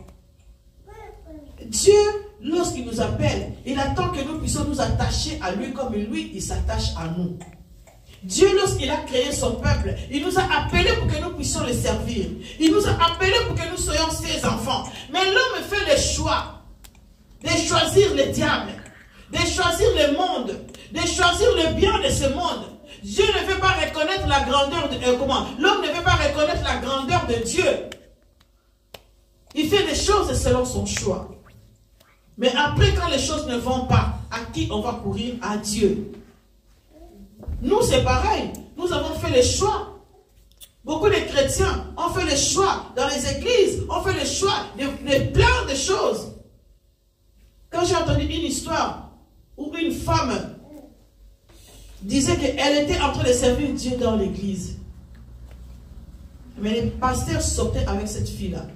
Dieu, lorsqu'il nous appelle, il attend que nous puissions nous attacher à lui comme lui, il s'attache à nous. Dieu, lorsqu'il a créé son peuple, il nous a appelés pour que nous puissions le servir. Il nous a appelés pour que nous soyons ses enfants. Mais l'homme fait le choix de choisir le diable, de choisir le monde, de choisir le bien de ce monde. Dieu ne veut pas reconnaître la grandeur de... L'homme ne veut pas reconnaître la grandeur de Dieu. Il fait les choses selon son choix. Mais après, quand les choses ne vont pas, à qui on va courir? À Dieu. Nous, c'est pareil. Nous avons fait les choix. Beaucoup de chrétiens ont fait les choix dans les églises, ont fait les choix de plein de choses. Quand j'ai entendu une histoire où une femme disait qu'elle était en train de servir Dieu dans l'église. Mais les pasteurs sortaient avec cette fille-là.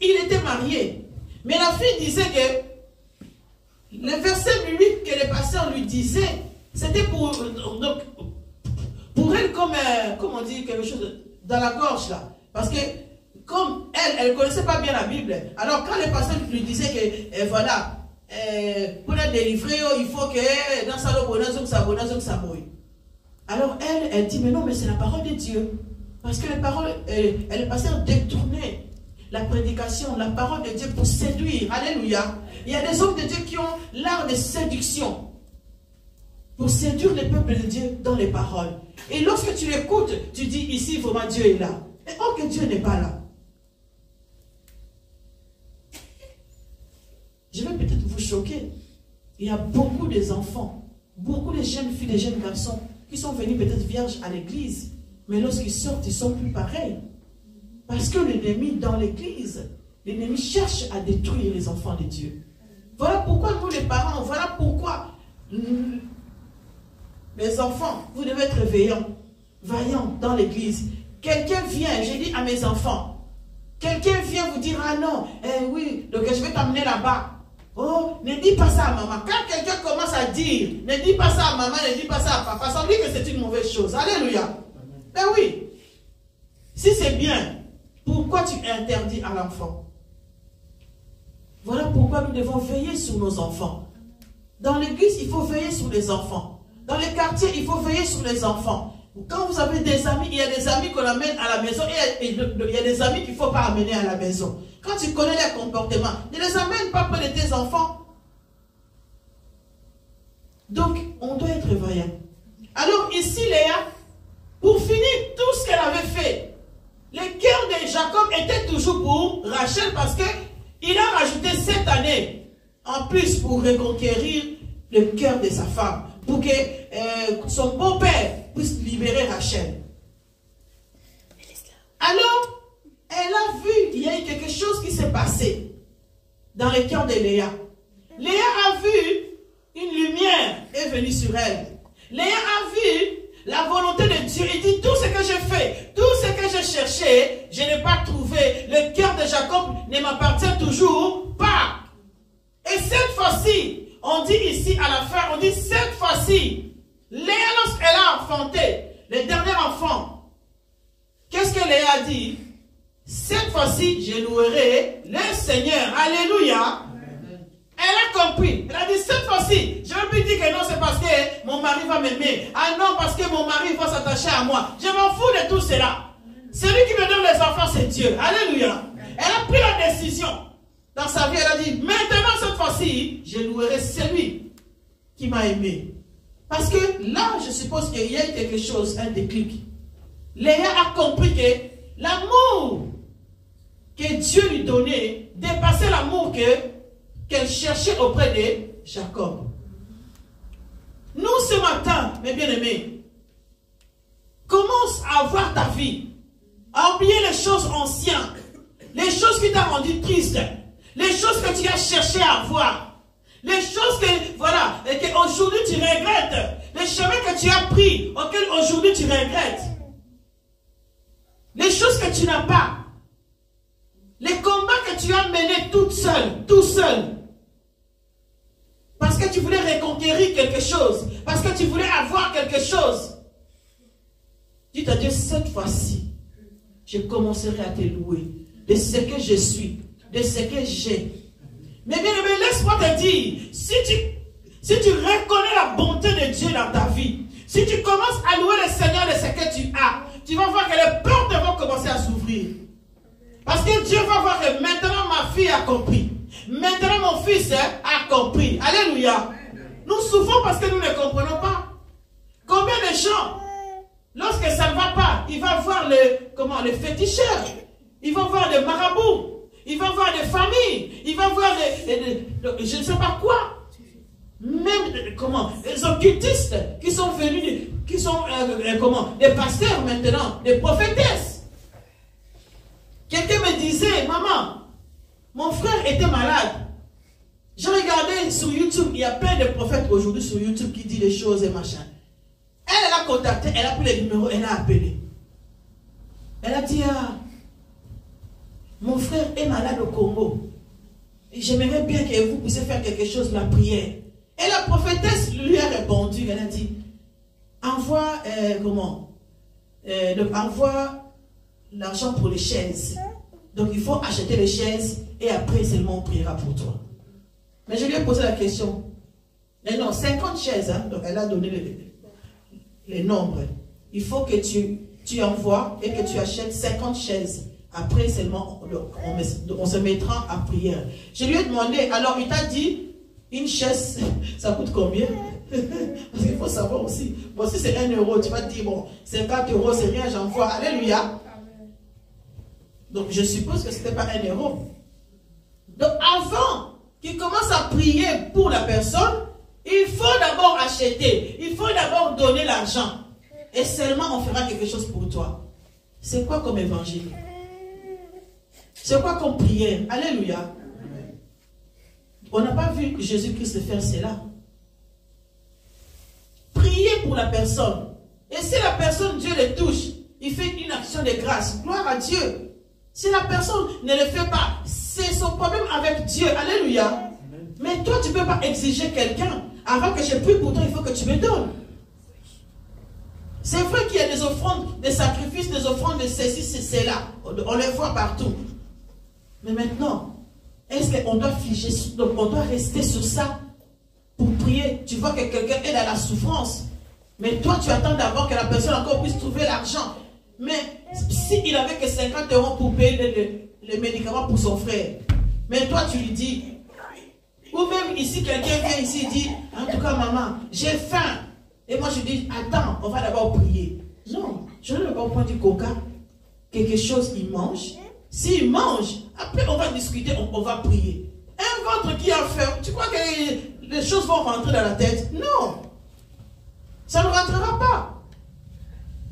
Il était marié. Mais la fille disait que le verset 8 que le pasteur lui disait, c'était pour elle comme on dit, quelque chose dans la gorge là. Parce que comme elle ne connaissait pas bien la Bible, alors quand le pasteur lui disait que voilà, pour la délivrer, il faut que dans sa lobe, alors elle dit, mais non, mais c'est la parole de Dieu. Parce que les paroles, le pasteur détournait la prédication, la parole de Dieu pour séduire. Alléluia. Il y a des hommes de Dieu qui ont l'art de séduction pour séduire le peuple de Dieu dans les paroles. Et lorsque tu l'écoutes, tu dis, ici, vraiment, Dieu est là. Et oh, que Dieu n'est pas là. Je vais peut-être vous choquer. Il y a beaucoup d'enfants, beaucoup de jeunes filles, de jeunes garçons qui sont venus peut-être vierges à l'église. Mais lorsqu'ils sortent, ils ne sont plus pareils. Parce que l'ennemi, dans l'église, l'ennemi cherche à détruire les enfants de Dieu. Voilà pourquoi nous, les parents, voilà pourquoi les enfants, vous devez être vaillants dans l'église. Quelqu'un vient, j'ai dit à mes enfants, quelqu'un vient vous dire, ah non, oui, donc je vais t'amener là-bas. Oh, ne dis pas ça à maman. Quand quelqu'un commence à dire, ne dis pas ça à maman, ne dis pas ça à papa, ça veut dire que c'est une mauvaise chose. Alléluia. Ben oui. Si c'est bien, pourquoi tu interdis à l'enfant? Voilà pourquoi nous devons veiller sur nos enfants. Dans l'église, il faut veiller sur les enfants. Dans les quartiers, il faut veiller sur les enfants. Quand vous avez des amis, il y a des amis qu'on amène à la maison et il y a des amis qu'il ne faut pas amener à la maison. Quand tu connais leur comportement, ne les amène pas près de tes enfants. Donc, on doit être vaillant. Alors ici, Léa, pour finir tout ce qu'elle avait fait, le cœur de Jacob était toujours pour Rachel parce qu'il a rajouté 7 années en plus pour reconquérir le cœur de sa femme, pour que son beau-père puisse libérer Rachel. Alors, elle a vu, il y a eu quelque chose qui s'est passé dans le cœur de Léa. Léa a vu une lumière est venue sur elle. Léa a vu la volonté de Dieu. Il dit, tout ce que j'ai fait, tout ce que j'ai cherché, je n'ai pas trouvé. Le cœur de Jacob ne m'appartient toujours pas. Et cette fois-ci, on dit ici à la fin, on dit cette fois-ci, Léa, lorsqu'elle a enfanté le dernier enfant, qu'est-ce que Léa a dit? Cette fois-ci, je louerai le Seigneur. Alléluia. Elle a compris. Elle a dit, cette fois-ci, je ne vais plus dire que non, c'est parce que mon mari va m'aimer. Ah non, parce que mon mari va s'attacher à moi. Je m'en fous de tout cela. Celui qui me donne les enfants, c'est Dieu. Alléluia. Elle a pris la décision. Dans sa vie, elle a dit, maintenant, cette fois-ci, je louerai celui qui m'a aimé. Parce que là, je suppose qu'il y a quelque chose, un déclic. Léa a compris que l'amour que Dieu lui donnait dépassait l'amour que qu'elle cherchait auprès de Jacob. Nous, ce matin, mes bien-aimés, commence à voir ta vie, à oublier les choses anciennes, les choses qui t'ont rendu triste, les choses que tu as cherché à avoir, les choses que, voilà, et qu'aujourd'hui tu regrettes, les chemins que tu as pris, auxquels aujourd'hui tu regrettes, les choses que tu n'as pas, les combats que tu as menés toute seule, tout seul, parce que tu voulais reconquérir quelque chose, parce que tu voulais avoir quelque chose. Dis à Dieu, cette fois-ci, je commencerai à te louer de ce que je suis, de ce que j'ai. Mais bien aimé, laisse-moi te dire, si tu reconnais la bonté de Dieu dans ta vie, si tu commences à louer le Seigneur de ce que tu as, tu vas voir que les portes vont commencer à s'ouvrir. Parce que Dieu va voir que maintenant ma fille a compris. Maintenant mon fils a compris. Alléluia. Nous souffrons parce que nous ne comprenons pas. Combien de gens, lorsque ça ne va pas, il va voir les féticheurs, il va voir des marabouts, il va voir des familles, il va voir je ne sais pas quoi. Même les occultistes qui sont venus, qui sont des pasteurs maintenant, des prophétesses. Quelqu'un me disait, maman, mon frère était malade. J'ai regardé sur YouTube, il y a plein de prophètes aujourd'hui sur YouTube qui disent des choses et machin. Elle a contacté, elle a pris les numéros, elle a appelé. Elle a dit, mon frère est malade au Congo. J'aimerais bien que vous puissiez faire quelque chose, la prière. Et la prophétesse lui a répondu, elle a dit, envoie, envoie l'argent pour les chaises. Donc il faut acheter les chaises et après seulement on priera pour toi. Mais je lui ai posé la question. Mais non, 50 chaises, hein, donc elle a donné les nombres. Il faut que tu envoies et que tu achètes 50 chaises. Après seulement on se mettra à prière. Je lui ai demandé, alors il t'a dit, une chaise, ça coûte combien? Parce qu'il faut savoir aussi. Bon, si c'est 1 euro, tu vas te dire, bon, 50 euros, c'est rien, j'envoie. Alléluia. Donc, je suppose que ce n'était pas 1 euro. Donc, avant qu'il commence à prier pour la personne, il faut d'abord acheter. Il faut d'abord donner l'argent. Et seulement, on fera quelque chose pour toi. C'est quoi comme évangile? C'est quoi comme prière? Alléluia. On n'a pas vu Jésus-Christ faire cela. Priez pour la personne. Et si la personne, Dieu le touche, il fait une action de grâce. Gloire à Dieu. Si la personne ne le fait pas, c'est son problème avec Dieu. Alléluia. Amen. Mais toi, tu ne peux pas exiger quelqu'un. Avant que je prie pour toi, il faut que tu me donnes. C'est vrai qu'il y a des offrandes, des sacrifices, des offrandes de ceci, c'est là. On les voit partout. Mais maintenant, est-ce qu'on doit figer, donc on doit rester sur ça pour prier? Tu vois que quelqu'un est dans la souffrance. Mais toi, tu attends d'abord que la personne encore puisse trouver l'argent. Mais s'il avait que 50 euros pour payer les médicaments pour son frère, mais toi, tu lui dis, ou même ici, quelqu'un vient ici et dit, en tout cas, maman, j'ai faim. Et moi, je dis, attends, on va d'abord prier. Non, je ne vais pas prendre du coca. Quelque chose, il mange. S'il mange, après on va discuter, on va prier. Un ventre qui a faim, tu crois que les choses vont rentrer dans la tête? Non. Ça ne rentrera pas.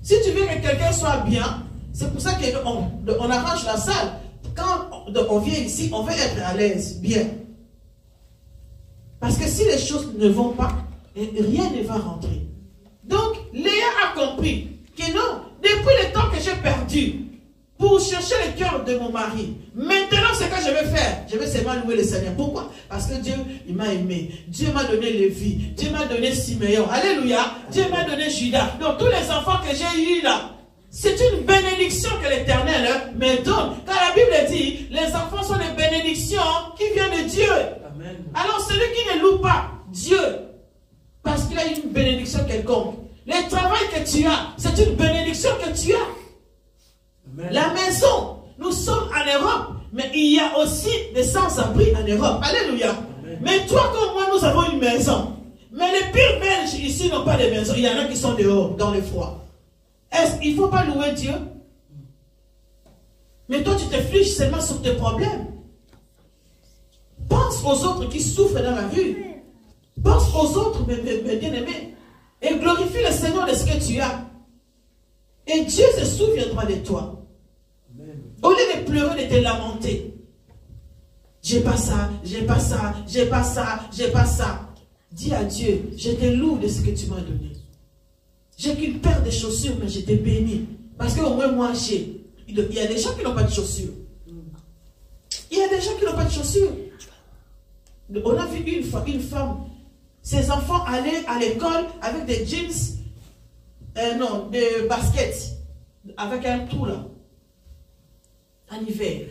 Si tu veux que quelqu'un soit bien, c'est pour ça qu'on arrange la salle. Quand on vient ici, on veut être à l'aise, bien. Parce que si les choses ne vont pas, rien ne va rentrer. Donc, Léa a compris que non, depuis le temps que j'ai perdu, pour chercher le cœur de mon mari. Maintenant, ce que je vais faire, je vais seulement louer le Seigneur. Pourquoi? Parce que Dieu, il m'a aimé. Dieu m'a donné Lévi. Dieu m'a donné Siméon. Alléluia. Dieu m'a donné Judas. Donc, tous les enfants que j'ai eus là, c'est une bénédiction que l'Éternel me donne. Car la Bible dit, les enfants sont des bénédictions qui viennent de Dieu. Amen. Alors, celui qui ne loue pas Dieu, parce qu'il a une bénédiction quelconque, le travail que tu as, c'est une bénédiction que tu as. Amen. La maison, nous sommes en Europe, mais il y a aussi des sans-abri en Europe. Alléluia. Amen. Mais toi comme moi, nous avons une maison. Mais les pires Belges ici n'ont pas de maison. Il y en a qui sont dehors, dans le froid. Est-ce qu'il ne faut pas louer Dieu? Mais toi, tu te fiches seulement sur tes problèmes. Pense Pense aux autres qui souffrent dans la rue. Pense aux autres, mes bien-aimés. Et glorifie le Seigneur de ce que tu as. Et Dieu se souviendra de toi. Amen. Au lieu de pleurer, de te lamenter. J'ai pas ça, j'ai pas ça, j'ai pas ça, j'ai pas ça. Dis à Dieu, je te loue de ce que tu m'as donné. J'ai qu'une paire de chaussures, mais je t'ai béni. Parce qu'au moins moi j'ai. Il y a des gens qui n'ont pas de chaussures. Il y a des gens qui n'ont pas de chaussures. On a vu une femme, ses enfants allaient à l'école avec des jeans, non, des baskets, avec un trou là, en hiver.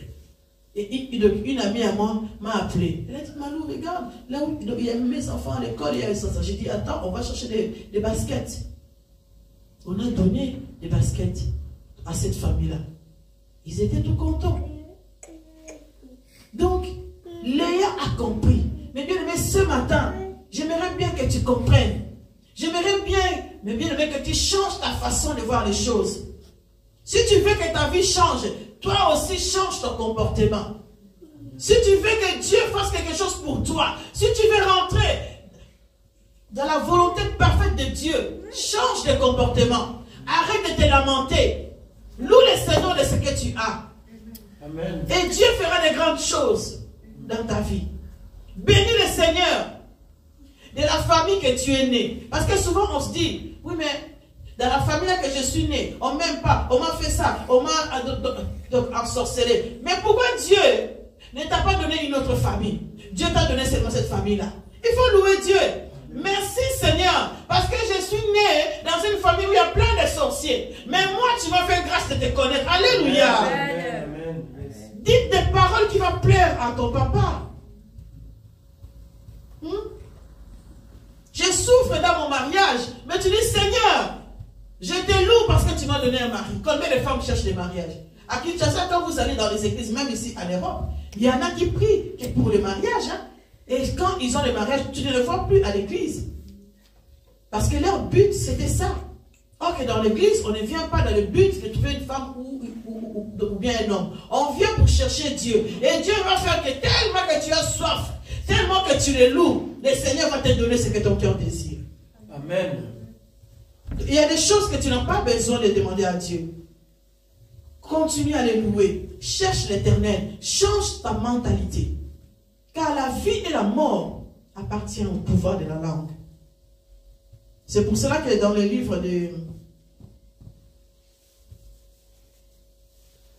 Et une amie à moi m'a appelé. Elle a dit, Malou, regarde, là où il y a mes enfants à l'école, il y a ça. J'ai dit, attends, on va chercher des baskets. On a donné des baskets à cette famille-là. Ils étaient tout contents. Donc, Léa a compris. Mais bien aimé, ce matin, j'aimerais bien que tu comprennes. J'aimerais bien, mais bien aimé, que tu changes ta façon de voir les choses. Si tu veux que ta vie change, toi aussi change ton comportement. Si tu veux que Dieu fasse quelque chose pour toi, si tu veux rentrer dans la volonté parfaite de Dieu, change de comportement. Arrête de te lamenter. Loue le Seigneur de ce que tu as. Amen. Et Dieu fera de grandes choses dans ta vie. Bénis le Seigneur de la famille que tu es né. Parce que souvent on se dit, oui mais dans la famille là que je suis né, on m'aime pas, on m'a fait ça, on m'a ensorcelé. Mais pourquoi Dieu ne t'a pas donné une autre famille? Dieu t'a donné seulement cette famille-là. Il faut louer Dieu. Merci Seigneur, parce que je suis né dans une famille où il y a plein de sorciers. Mais moi, tu m'as fait grâce de te connaître. Alléluia. Amen. Dites des paroles qui vont plaire à ton papa. Je souffre dans mon mariage, mais tu dis Seigneur, je te loue parce que tu m'as donné un mari. Combien de femmes cherchent des mariages? À Kinshasa, quand vous allez dans les églises, même ici en Europe, il y en a qui prient pour le mariage. Hein? Et quand ils ont le mariage, tu ne le vois plus à l'église. Parce que leur but, c'était ça. Or que dans l'église, on ne vient pas dans le but de trouver une femme ou bien un homme. On vient pour chercher Dieu. Et Dieu va faire que tellement que tu as soif, tellement que tu le loues, le Seigneur va te donner ce que ton cœur désire. Amen. Il y a des choses que tu n'as pas besoin de demander à Dieu. Continue à les louer. Cherche l'Éternel. Change ta mentalité. Car la vie et la mort appartiennent au pouvoir de la langue. C'est pour cela que dans le livre de...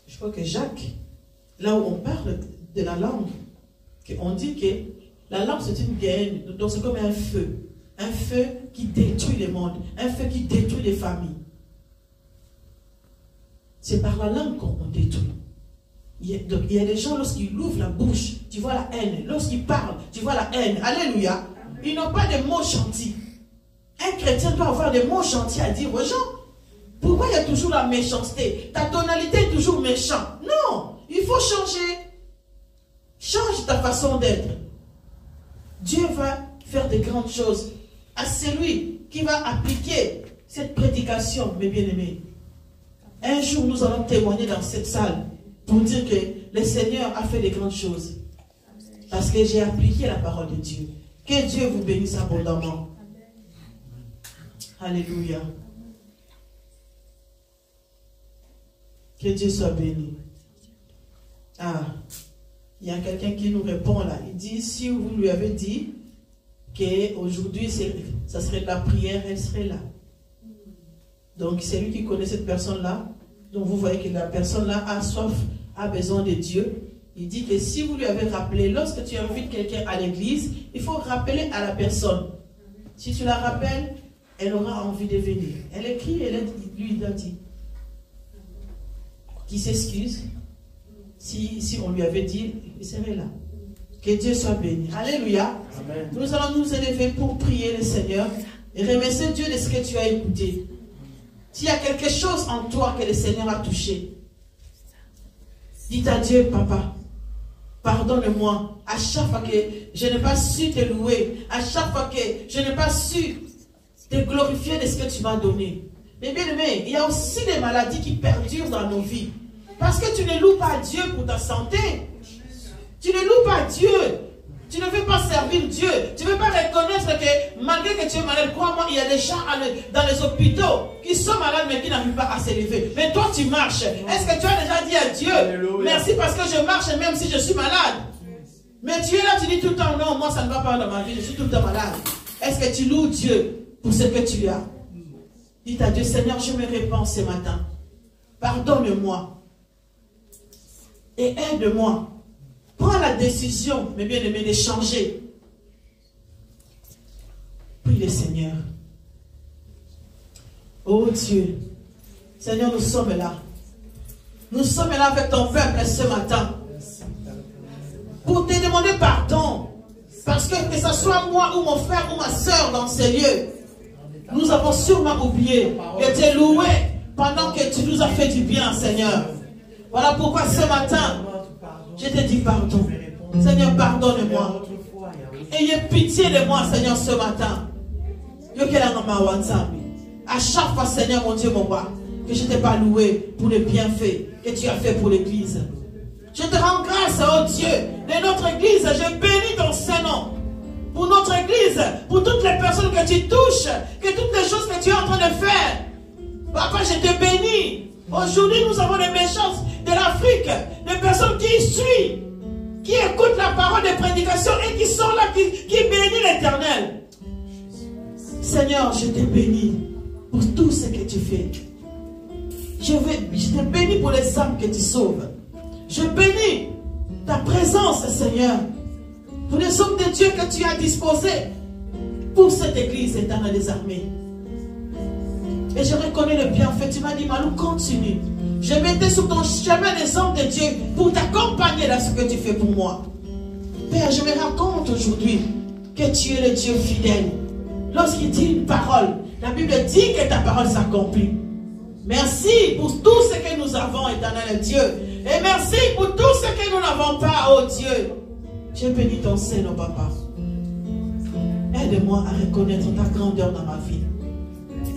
Je crois que Jacques, là où on parle de la langue, on dit que la langue c'est une guerre, donc c'est comme un feu. Un feu qui détruit le monde. Un feu qui détruit les familles. C'est par la langue qu'on détruit. Donc, il y a des gens, lorsqu'ils ouvrent la bouche, tu vois la haine. Lorsqu'ils parlent, tu vois la haine. Alléluia. Ils n'ont pas de mots gentils. Un chrétien doit avoir des mots gentils à dire aux gens. Pourquoi il y a toujours la méchanceté? Ta tonalité est toujours méchante. Non, il faut changer. Change ta façon d'être. Dieu va faire de grandes choses à celui qui va appliquer cette prédication, mes bien-aimés. Un jour, nous allons témoigner dans cette salle pour dire que le Seigneur a fait de grandes choses. Parce que j'ai appliqué la parole de Dieu. Que Dieu vous bénisse abondamment. Alléluia. Que Dieu soit béni. Ah, il y a quelqu'un qui nous répond là. Il dit, si vous lui avez dit qu'aujourd'hui, ça serait de la prière, elle serait là. Donc, c'est lui qui connaît cette personne-là. Donc, vous voyez que la personne-là a soif, a besoin de Dieu. Il dit que si vous lui avez rappelé, lorsque tu invites quelqu'un à l'église, il faut rappeler à la personne. Si tu la rappelles, elle aura envie de venir. Elle écrit, elle lui a dit. Qui s'excuse. Si on lui avait dit, il serait là. Que Dieu soit béni. Alléluia. Amen. Nous allons nous élever pour prier le Seigneur et remercier Dieu de ce que tu as écouté. S'il y a quelque chose en toi que le Seigneur a touché, dites à Dieu, Papa, pardonne-moi. À chaque fois que je n'ai pas su te louer, à chaque fois que je n'ai pas su te glorifier de ce que tu m'as donné. Mais bien aimé, il y a aussi des maladies qui perdurent dans nos vies. Parce que tu ne loues pas Dieu pour ta santé. Tu ne loues pas Dieu Tu ne veux pas servir Dieu. Tu ne veux pas reconnaître que malgré que tu es malade, crois-moi, il y a des gens dans les hôpitaux qui sont malades mais qui n'arrivent pas à s'élever. Mais toi, tu marches. Est-ce que tu as déjà dit à Dieu, merci parce que je marche même si je suis malade? Mais tu es là, tu dis tout le temps, non, moi ça ne va pas dans ma vie, je suis tout le temps malade. Est-ce que tu loues Dieu pour ce que tu as? Dis à Dieu, Seigneur, je me répands ce matin. Pardonne-moi. Et aide-moi. Prends la décision, mes bien-aimés, de changer. Prie le Seigneur. Oh Dieu, Seigneur, nous sommes là. Nous sommes là avec ton peuple ce matin. Pour te demander pardon. Parce que ce soit moi ou mon frère ou ma soeur dans ces lieux, nous avons sûrement oublié de te louer pendant que tu nous as fait du bien, Seigneur. Voilà pourquoi ce matin, je te dis pardon. Seigneur, pardonne-moi. Ayez pitié de moi, Seigneur, ce matin. À chaque fois, Seigneur, mon Dieu, mon roi, que je ne t'ai pas loué pour les bienfaits que tu as fait pour l'Église. Je te rends grâce, oh Dieu, de notre Église. Je bénis ton Saint-Nom. Pour notre Église, pour toutes les personnes que tu touches, que toutes les choses que tu es en train de faire. Papa, je te bénis. Aujourd'hui, nous avons des méchants de l'Afrique, des personnes qui suivent, qui écoutent la parole de prédication et qui sont là, qui bénissent l'Éternel. Seigneur, je te bénis pour tout ce que tu fais. Je te bénis pour les âmes que tu sauves. Je bénis ta présence, Seigneur, pour les hommes de Dieu que tu as disposés pour cette église éternelle des armées. Et je reconnais le bienfait. Tu m'as dit, Malou, continue. Je mettais sur ton chemin les hommes de Dieu pour t'accompagner dans ce que tu fais pour moi. Père, je me rends compte aujourd'hui que tu es le Dieu fidèle. Lorsqu'il dit une parole, la Bible dit que ta parole s'accomplit. Merci pour tout ce que nous avons, éternel Dieu. Et merci pour tout ce que nous n'avons pas, oh Dieu. Je bénis ton Seigneur, papa. Aide-moi à reconnaître ta grandeur dans ma vie.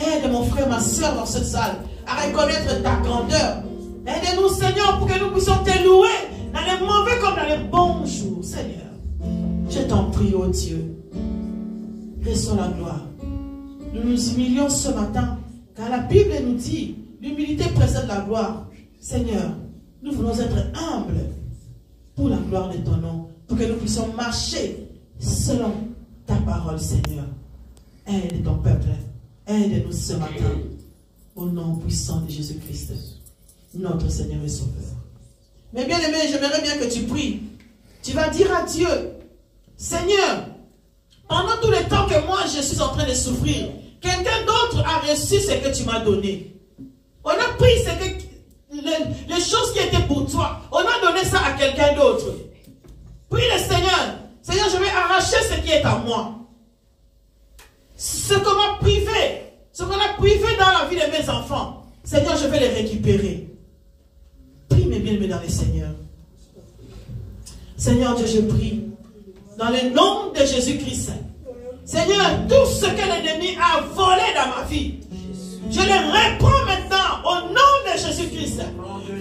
Aide mon frère, ma soeur dans cette salle à reconnaître ta grandeur. Aide-nous, Seigneur, pour que nous puissions te louer dans les mauvais comme dans les bons jours, Seigneur. Je t'en prie, oh Dieu. Reçois la gloire. Nous nous humilions ce matin, car la Bible nous dit, l'humilité précède la gloire. Seigneur, nous voulons être humbles pour la gloire de ton nom, pour que nous puissions marcher selon ta parole, Seigneur. Aide ton peuple. Aide-nous ce matin. Au nom puissant de Jésus-Christ, notre Seigneur et Sauveur. Mais bien aimé, j'aimerais bien que tu pries. Tu vas dire à Dieu, Seigneur, pendant tout le temps que moi je suis en train de souffrir, quelqu'un d'autre a reçu ce que tu m'as donné. On a pris les choses qui étaient pour toi. On a donné ça à quelqu'un d'autre. Prie le Seigneur. Seigneur, je vais arracher ce qui est à moi. Ce qu'on m'a privé. Ce qu'on a privé dans la vie de mes enfants. Seigneur, je vais les récupérer. Prie mes bien-aimés dans le Seigneur. Seigneur Dieu, je prie. Dans le nom de Jésus-Christ. Seigneur, tout ce que l'ennemi a volé dans ma vie, je le reprends maintenant au nom de Jésus-Christ.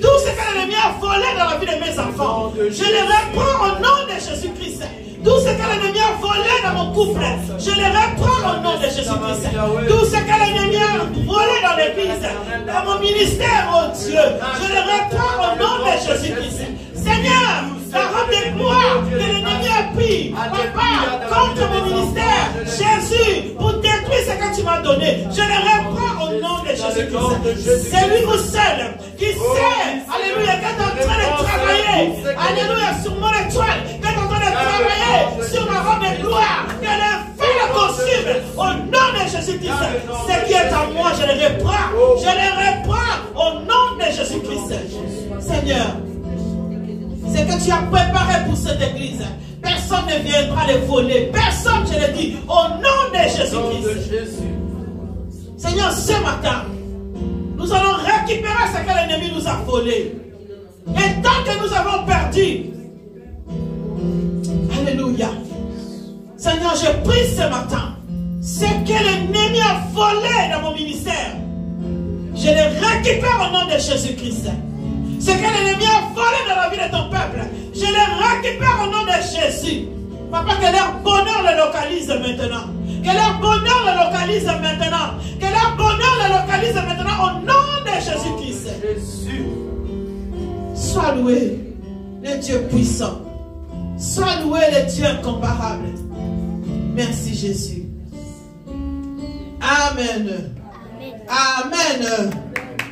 Tout ce que l'ennemi a volé dans la vie de mes enfants, je le reprends au nom de Jésus-Christ. Tout ce que l'ennemi a volé dans mon couple, je le reprends au nom de Jésus-Christ. Tout ce que l'ennemi a volé dans l'église, dans mon ministère, oh Dieu, je le reprends au nom de Jésus-Christ. Seigneur, la robe de gloire que l'ennemi a pris, papa, contre mon ministère, Jésus, pour détruire ce que tu m'as donné, je le reprends au nom de Jésus-Christ. C'est lui ou seul qui sait, alléluia, qui est en train de travailler, alléluia, sur mon étoile, qui est en train de travailler sur ma robe de gloire, que le feu le consume au nom de Jésus-Christ. Ce qui est à moi, je le reprends au nom de Jésus-Christ. Seigneur, ce que tu as préparé pour cette église, personne ne viendra le voler. Personne, je le dis, au nom de Jésus-Christ. Seigneur, ce matin, nous allons récupérer ce que l'ennemi nous a volé. Et tant que nous avons perdu, alléluia. Seigneur, je prie ce matin, ce que l'ennemi a volé dans mon ministère, je le récupère au nom de Jésus-Christ. Ce que l'ennemi a volé dans la vie de ton peuple, je le récupère au nom de Jésus. Papa, que leur bonheur le localise maintenant. Que leur bonheur le localise maintenant. Que leur bonheur le localise maintenant au nom de Jésus-Christ. Jésus. Sois loué, le Dieu puissant. Sois loué, le Dieu incomparable. Merci Jésus. Amen. Amen.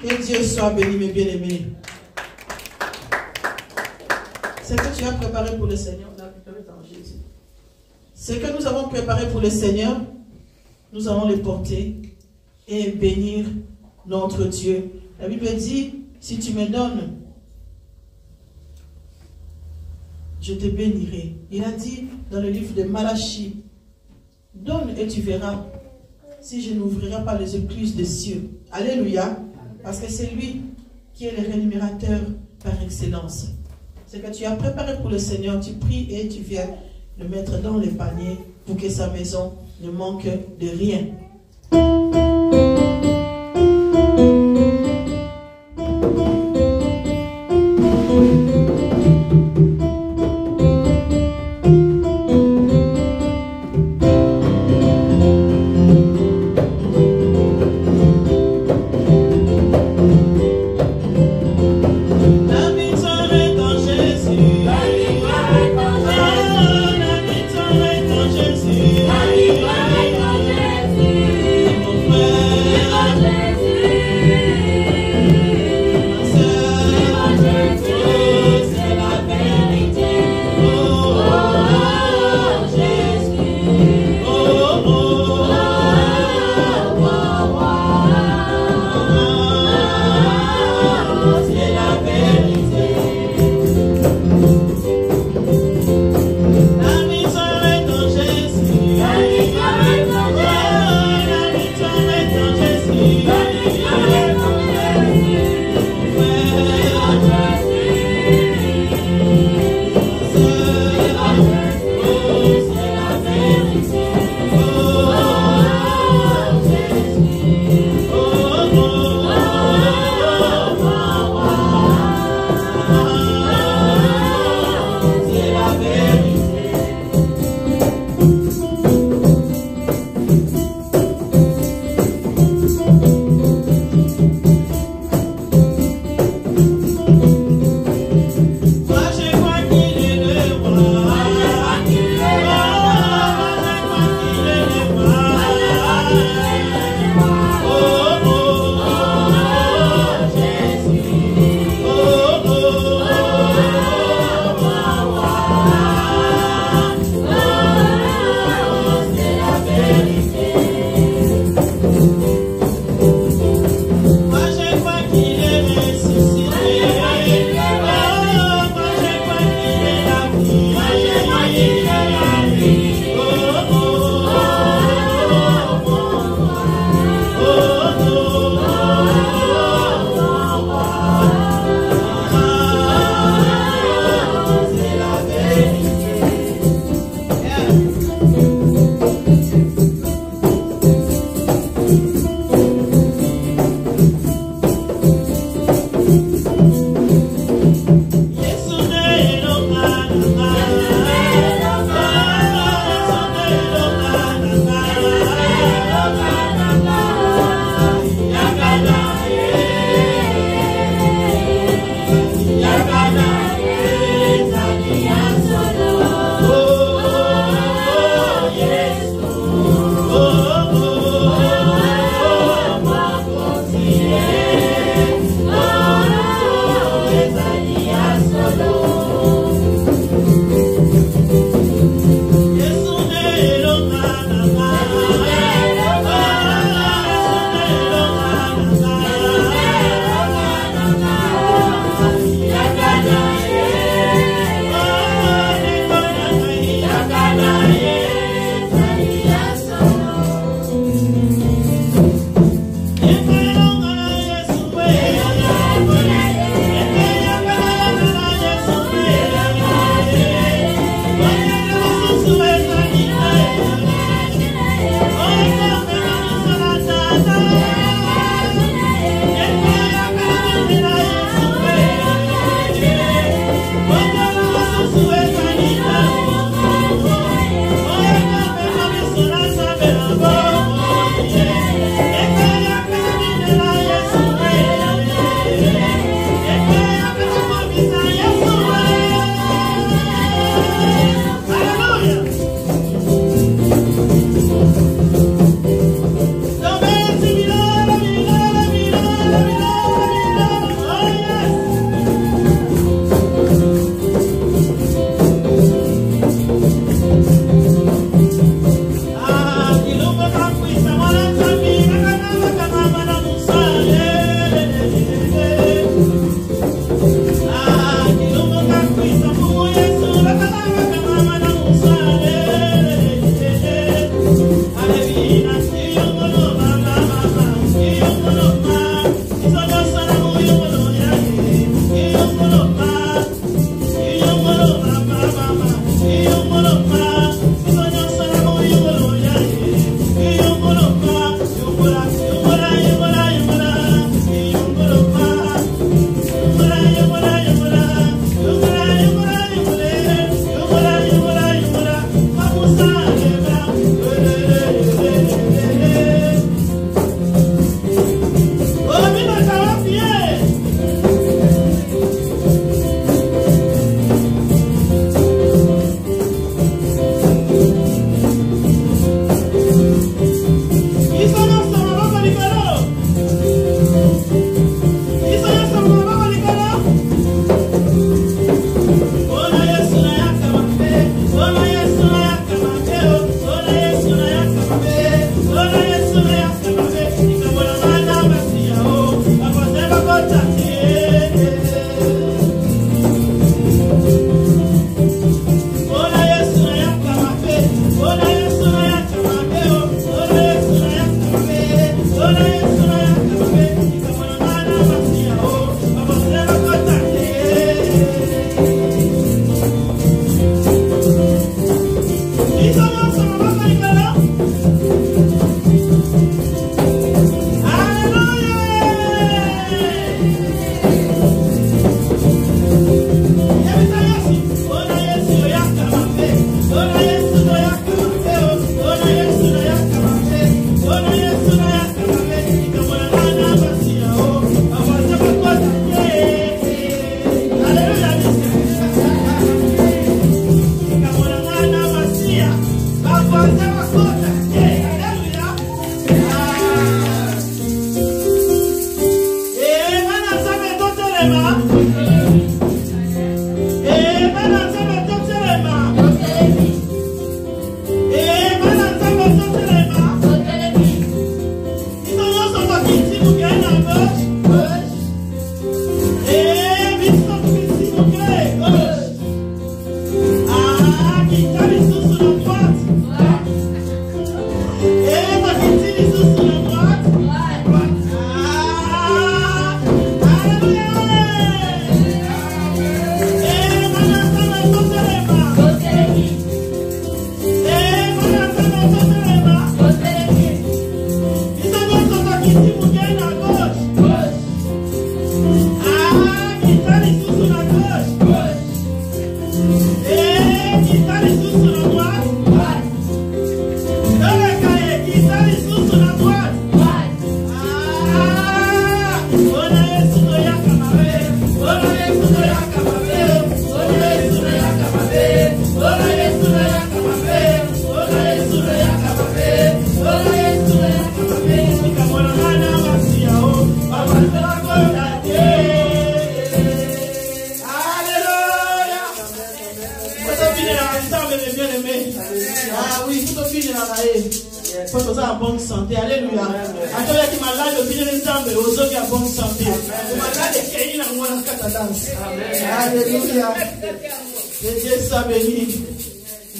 Que Dieu soit béni, mes bien-aimés. Ce que tu as préparé pour le Seigneur, ce que nous avons préparé pour le Seigneur, nous allons le porter et bénir notre Dieu. La Bible dit, si tu me donnes, je te bénirai. Il a dit dans le livre de Malachie, donne et tu verras si je n'ouvrirai pas les écluses des cieux. Alléluia. Parce que c'est lui qui est le rémunérateur par excellence. Ce que tu as préparé pour le Seigneur, tu pries et tu viens le mettre dans les paniers pour que sa maison ne manque de rien. Jésus.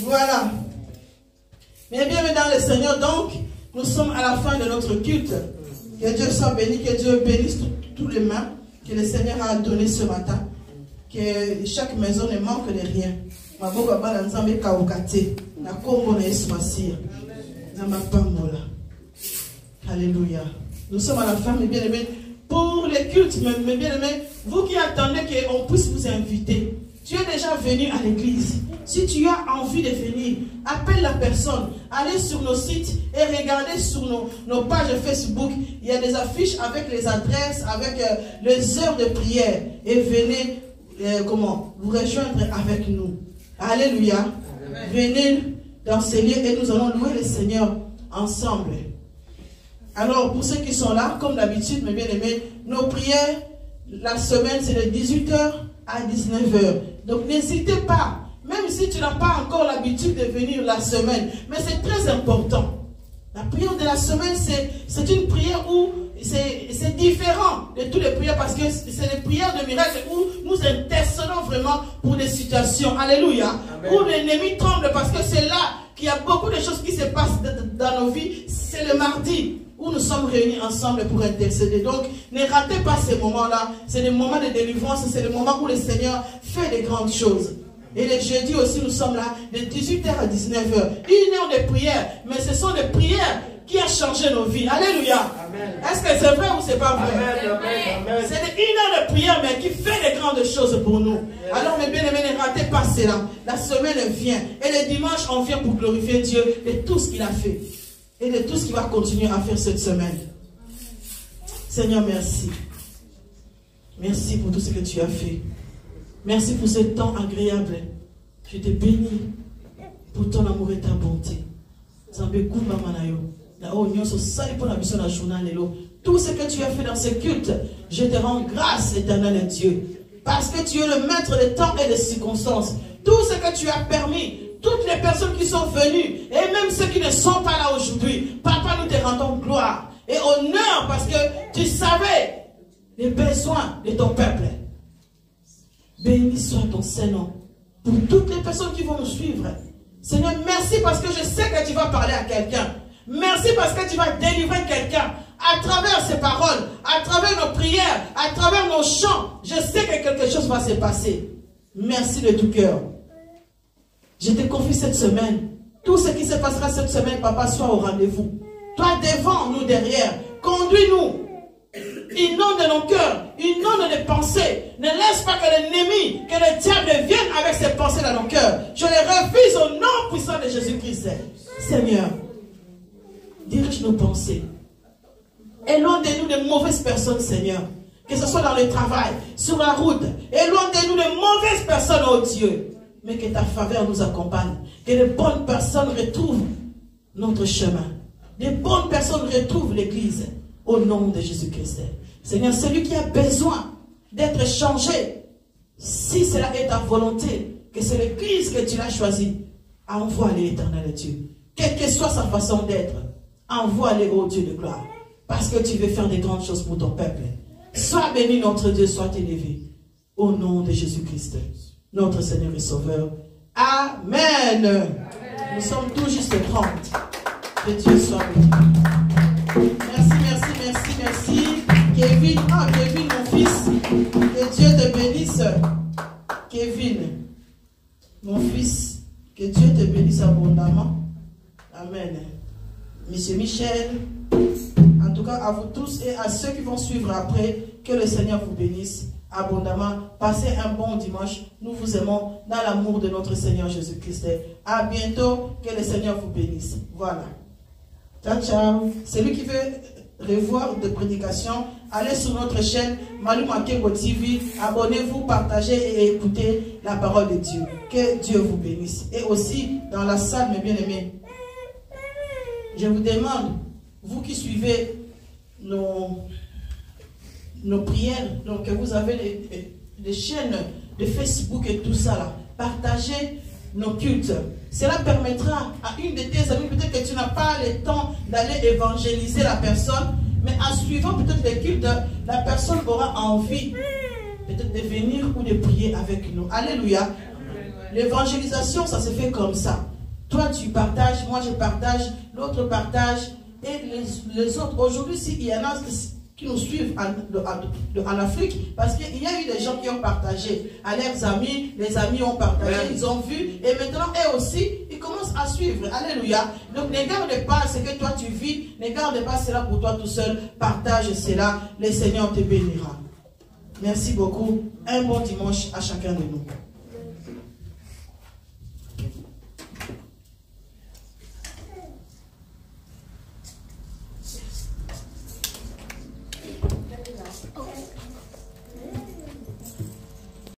Voilà. Mais bien, dans le Seigneur, donc, nous sommes à la fin de notre culte. Que Dieu soit béni, que Dieu bénisse tous les mains que le Seigneur a donné ce matin. Que chaque maison ne manque de rien. Alléluia. Nous sommes à la fin, mes bien-aimés. Pour les cultes, mes bien-aimés, vous qui attendez qu'on puisse vous inviter, tu es déjà venu à l'église. Si tu as envie de venir, appelle la personne. Allez sur nos sites et regardez sur nos pages Facebook. Il y a des affiches avec les adresses, avec les heures de prière. Et venez, vous rejoindre avec nous. Alléluia. Amen. Venez dans ces lieux et nous allons louer le Seigneur ensemble. Alors, pour ceux qui sont là, comme d'habitude, mes bien-aimés, nos prières, la semaine, c'est de 18h à 19h. Donc, n'hésitez pas, même si tu n'as pas encore l'habitude de venir la semaine, mais c'est très important. La prière de la semaine, c'est une prière où c'est différent de toutes les prières parce que c'est des prières de miracle où nous intercédons vraiment pour des situations. Alléluia. Amen. Où l'ennemi tremble parce que c'est là qu'il y a beaucoup de choses qui se passent dans nos vies. C'est le mardi où nous sommes réunis ensemble pour intercéder. Donc, ne ratez pas ces moments-là. C'est des moments de délivrance. C'est des moments où le Seigneur fait des grandes choses. Et le jeudi aussi, nous sommes là de 18h à 19h. 1 heure de prière. Mais ce sont des prières qui ont changé nos vies. Alléluia. Est-ce que c'est vrai ou c'est pas vrai? C'est 1 heure de prière, mais qui fait des grandes choses pour nous. Alors, mes bien-aimés, ne ratez pas cela. La semaine vient. Et le dimanche, on vient pour glorifier Dieu de tout ce qu'il a fait. Et de tout ce qu'il va continuer à faire cette semaine. Seigneur, merci. Merci pour tout ce que tu as fait. Merci pour ce temps agréable. Je te bénis pour ton amour et ta bonté. Tout ce que tu as fait dans ce culte, je te rends grâce, éternel Dieu. Parce que tu es le maître des temps et des circonstances. Tout ce que tu as permis, toutes les personnes qui sont venues, et même ceux qui ne sont pas là aujourd'hui, Papa, nous te rendons gloire et honneur parce que tu savais les besoins de ton peuple. Béni soit ton Saint-Nom pour toutes les personnes qui vont nous suivre. Seigneur, merci parce que je sais que tu vas parler à quelqu'un. Merci parce que tu vas délivrer quelqu'un à travers ces paroles, à travers nos prières, à travers nos chants. Je sais que quelque chose va se passer. Merci de tout cœur. Je te confie cette semaine. Tout ce qui se passera cette semaine, Papa, soit au rendez-vous. Toi devant, nous derrière. Conduis-nous. Inonde nos cœurs, inonde nos pensées. Ne laisse pas que l'ennemi, que le diable vienne avec ses pensées dans nos cœurs. Je les refuse au nom puissant de Jésus-Christ. Seigneur, dirige nos pensées. Éloigne-nous de mauvaises personnes, Seigneur. Que ce soit dans le travail, sur la route. Éloigne-nous de mauvaises personnes, oh Dieu. Mais que ta faveur nous accompagne. Que les bonnes personnes retrouvent notre chemin. Les bonnes personnes retrouvent l'église. Au nom de Jésus-Christ. Seigneur, celui qui a besoin d'être changé. Si cela est ta volonté, que c'est l'Église que tu l'as choisi, envoie-les, éternel Dieu. Quelle que soit sa façon d'être, envoie-les, ô Dieu de gloire. Parce que tu veux faire des grandes choses pour ton peuple. Sois béni notre Dieu, sois élevé. Au nom de Jésus-Christ, notre Seigneur et Sauveur. Amen. Amen. Nous sommes tout juste 30. Que Dieu soit béni. Merci. Kevin, Kevin, mon fils, que Dieu te bénisse. Kevin, mon fils, que Dieu te bénisse abondamment. Amen. Monsieur Michel, en tout cas à vous tous et à ceux qui vont suivre après, que le Seigneur vous bénisse abondamment. Passez un bon dimanche. Nous vous aimons dans l'amour de notre Seigneur Jésus-Christ. À bientôt. Que le Seigneur vous bénisse. Voilà. Ciao, ciao. Celui qui veut revoir de prédications, allez sur notre chaîne Malou Makengo TV. Abonnez-vous, partagez et écoutez la parole de Dieu. Que Dieu vous bénisse. Et aussi dans la salle, mes bien-aimés, je vous demande, vous qui suivez nos prières, donc que vous avez les chaînes de Facebook et tout ça là, partagez nos cultes. Cela permettra à une de tes amies, peut-être que tu n'as pas le temps d'aller évangéliser la personne, mais en suivant peut-être les cultes, la personne aura envie peut-être de venir ou de prier avec nous. Alléluia. L'évangélisation, ça se fait comme ça. Toi, tu partages, moi je partage, l'autre partage, et les autres. Aujourd'hui, s'il y en a qui nous suivent en Afrique, parce qu'il y a eu des gens qui ont partagé à leurs amis, les amis ont partagé, ils ont vu, et maintenant, eux aussi, ils commencent à suivre. Alléluia. Donc, ne garde pas ce que toi tu vis, ne garde pas cela pour toi tout seul, partage cela, le Seigneur te bénira. Merci beaucoup. Un bon dimanche à chacun de nous.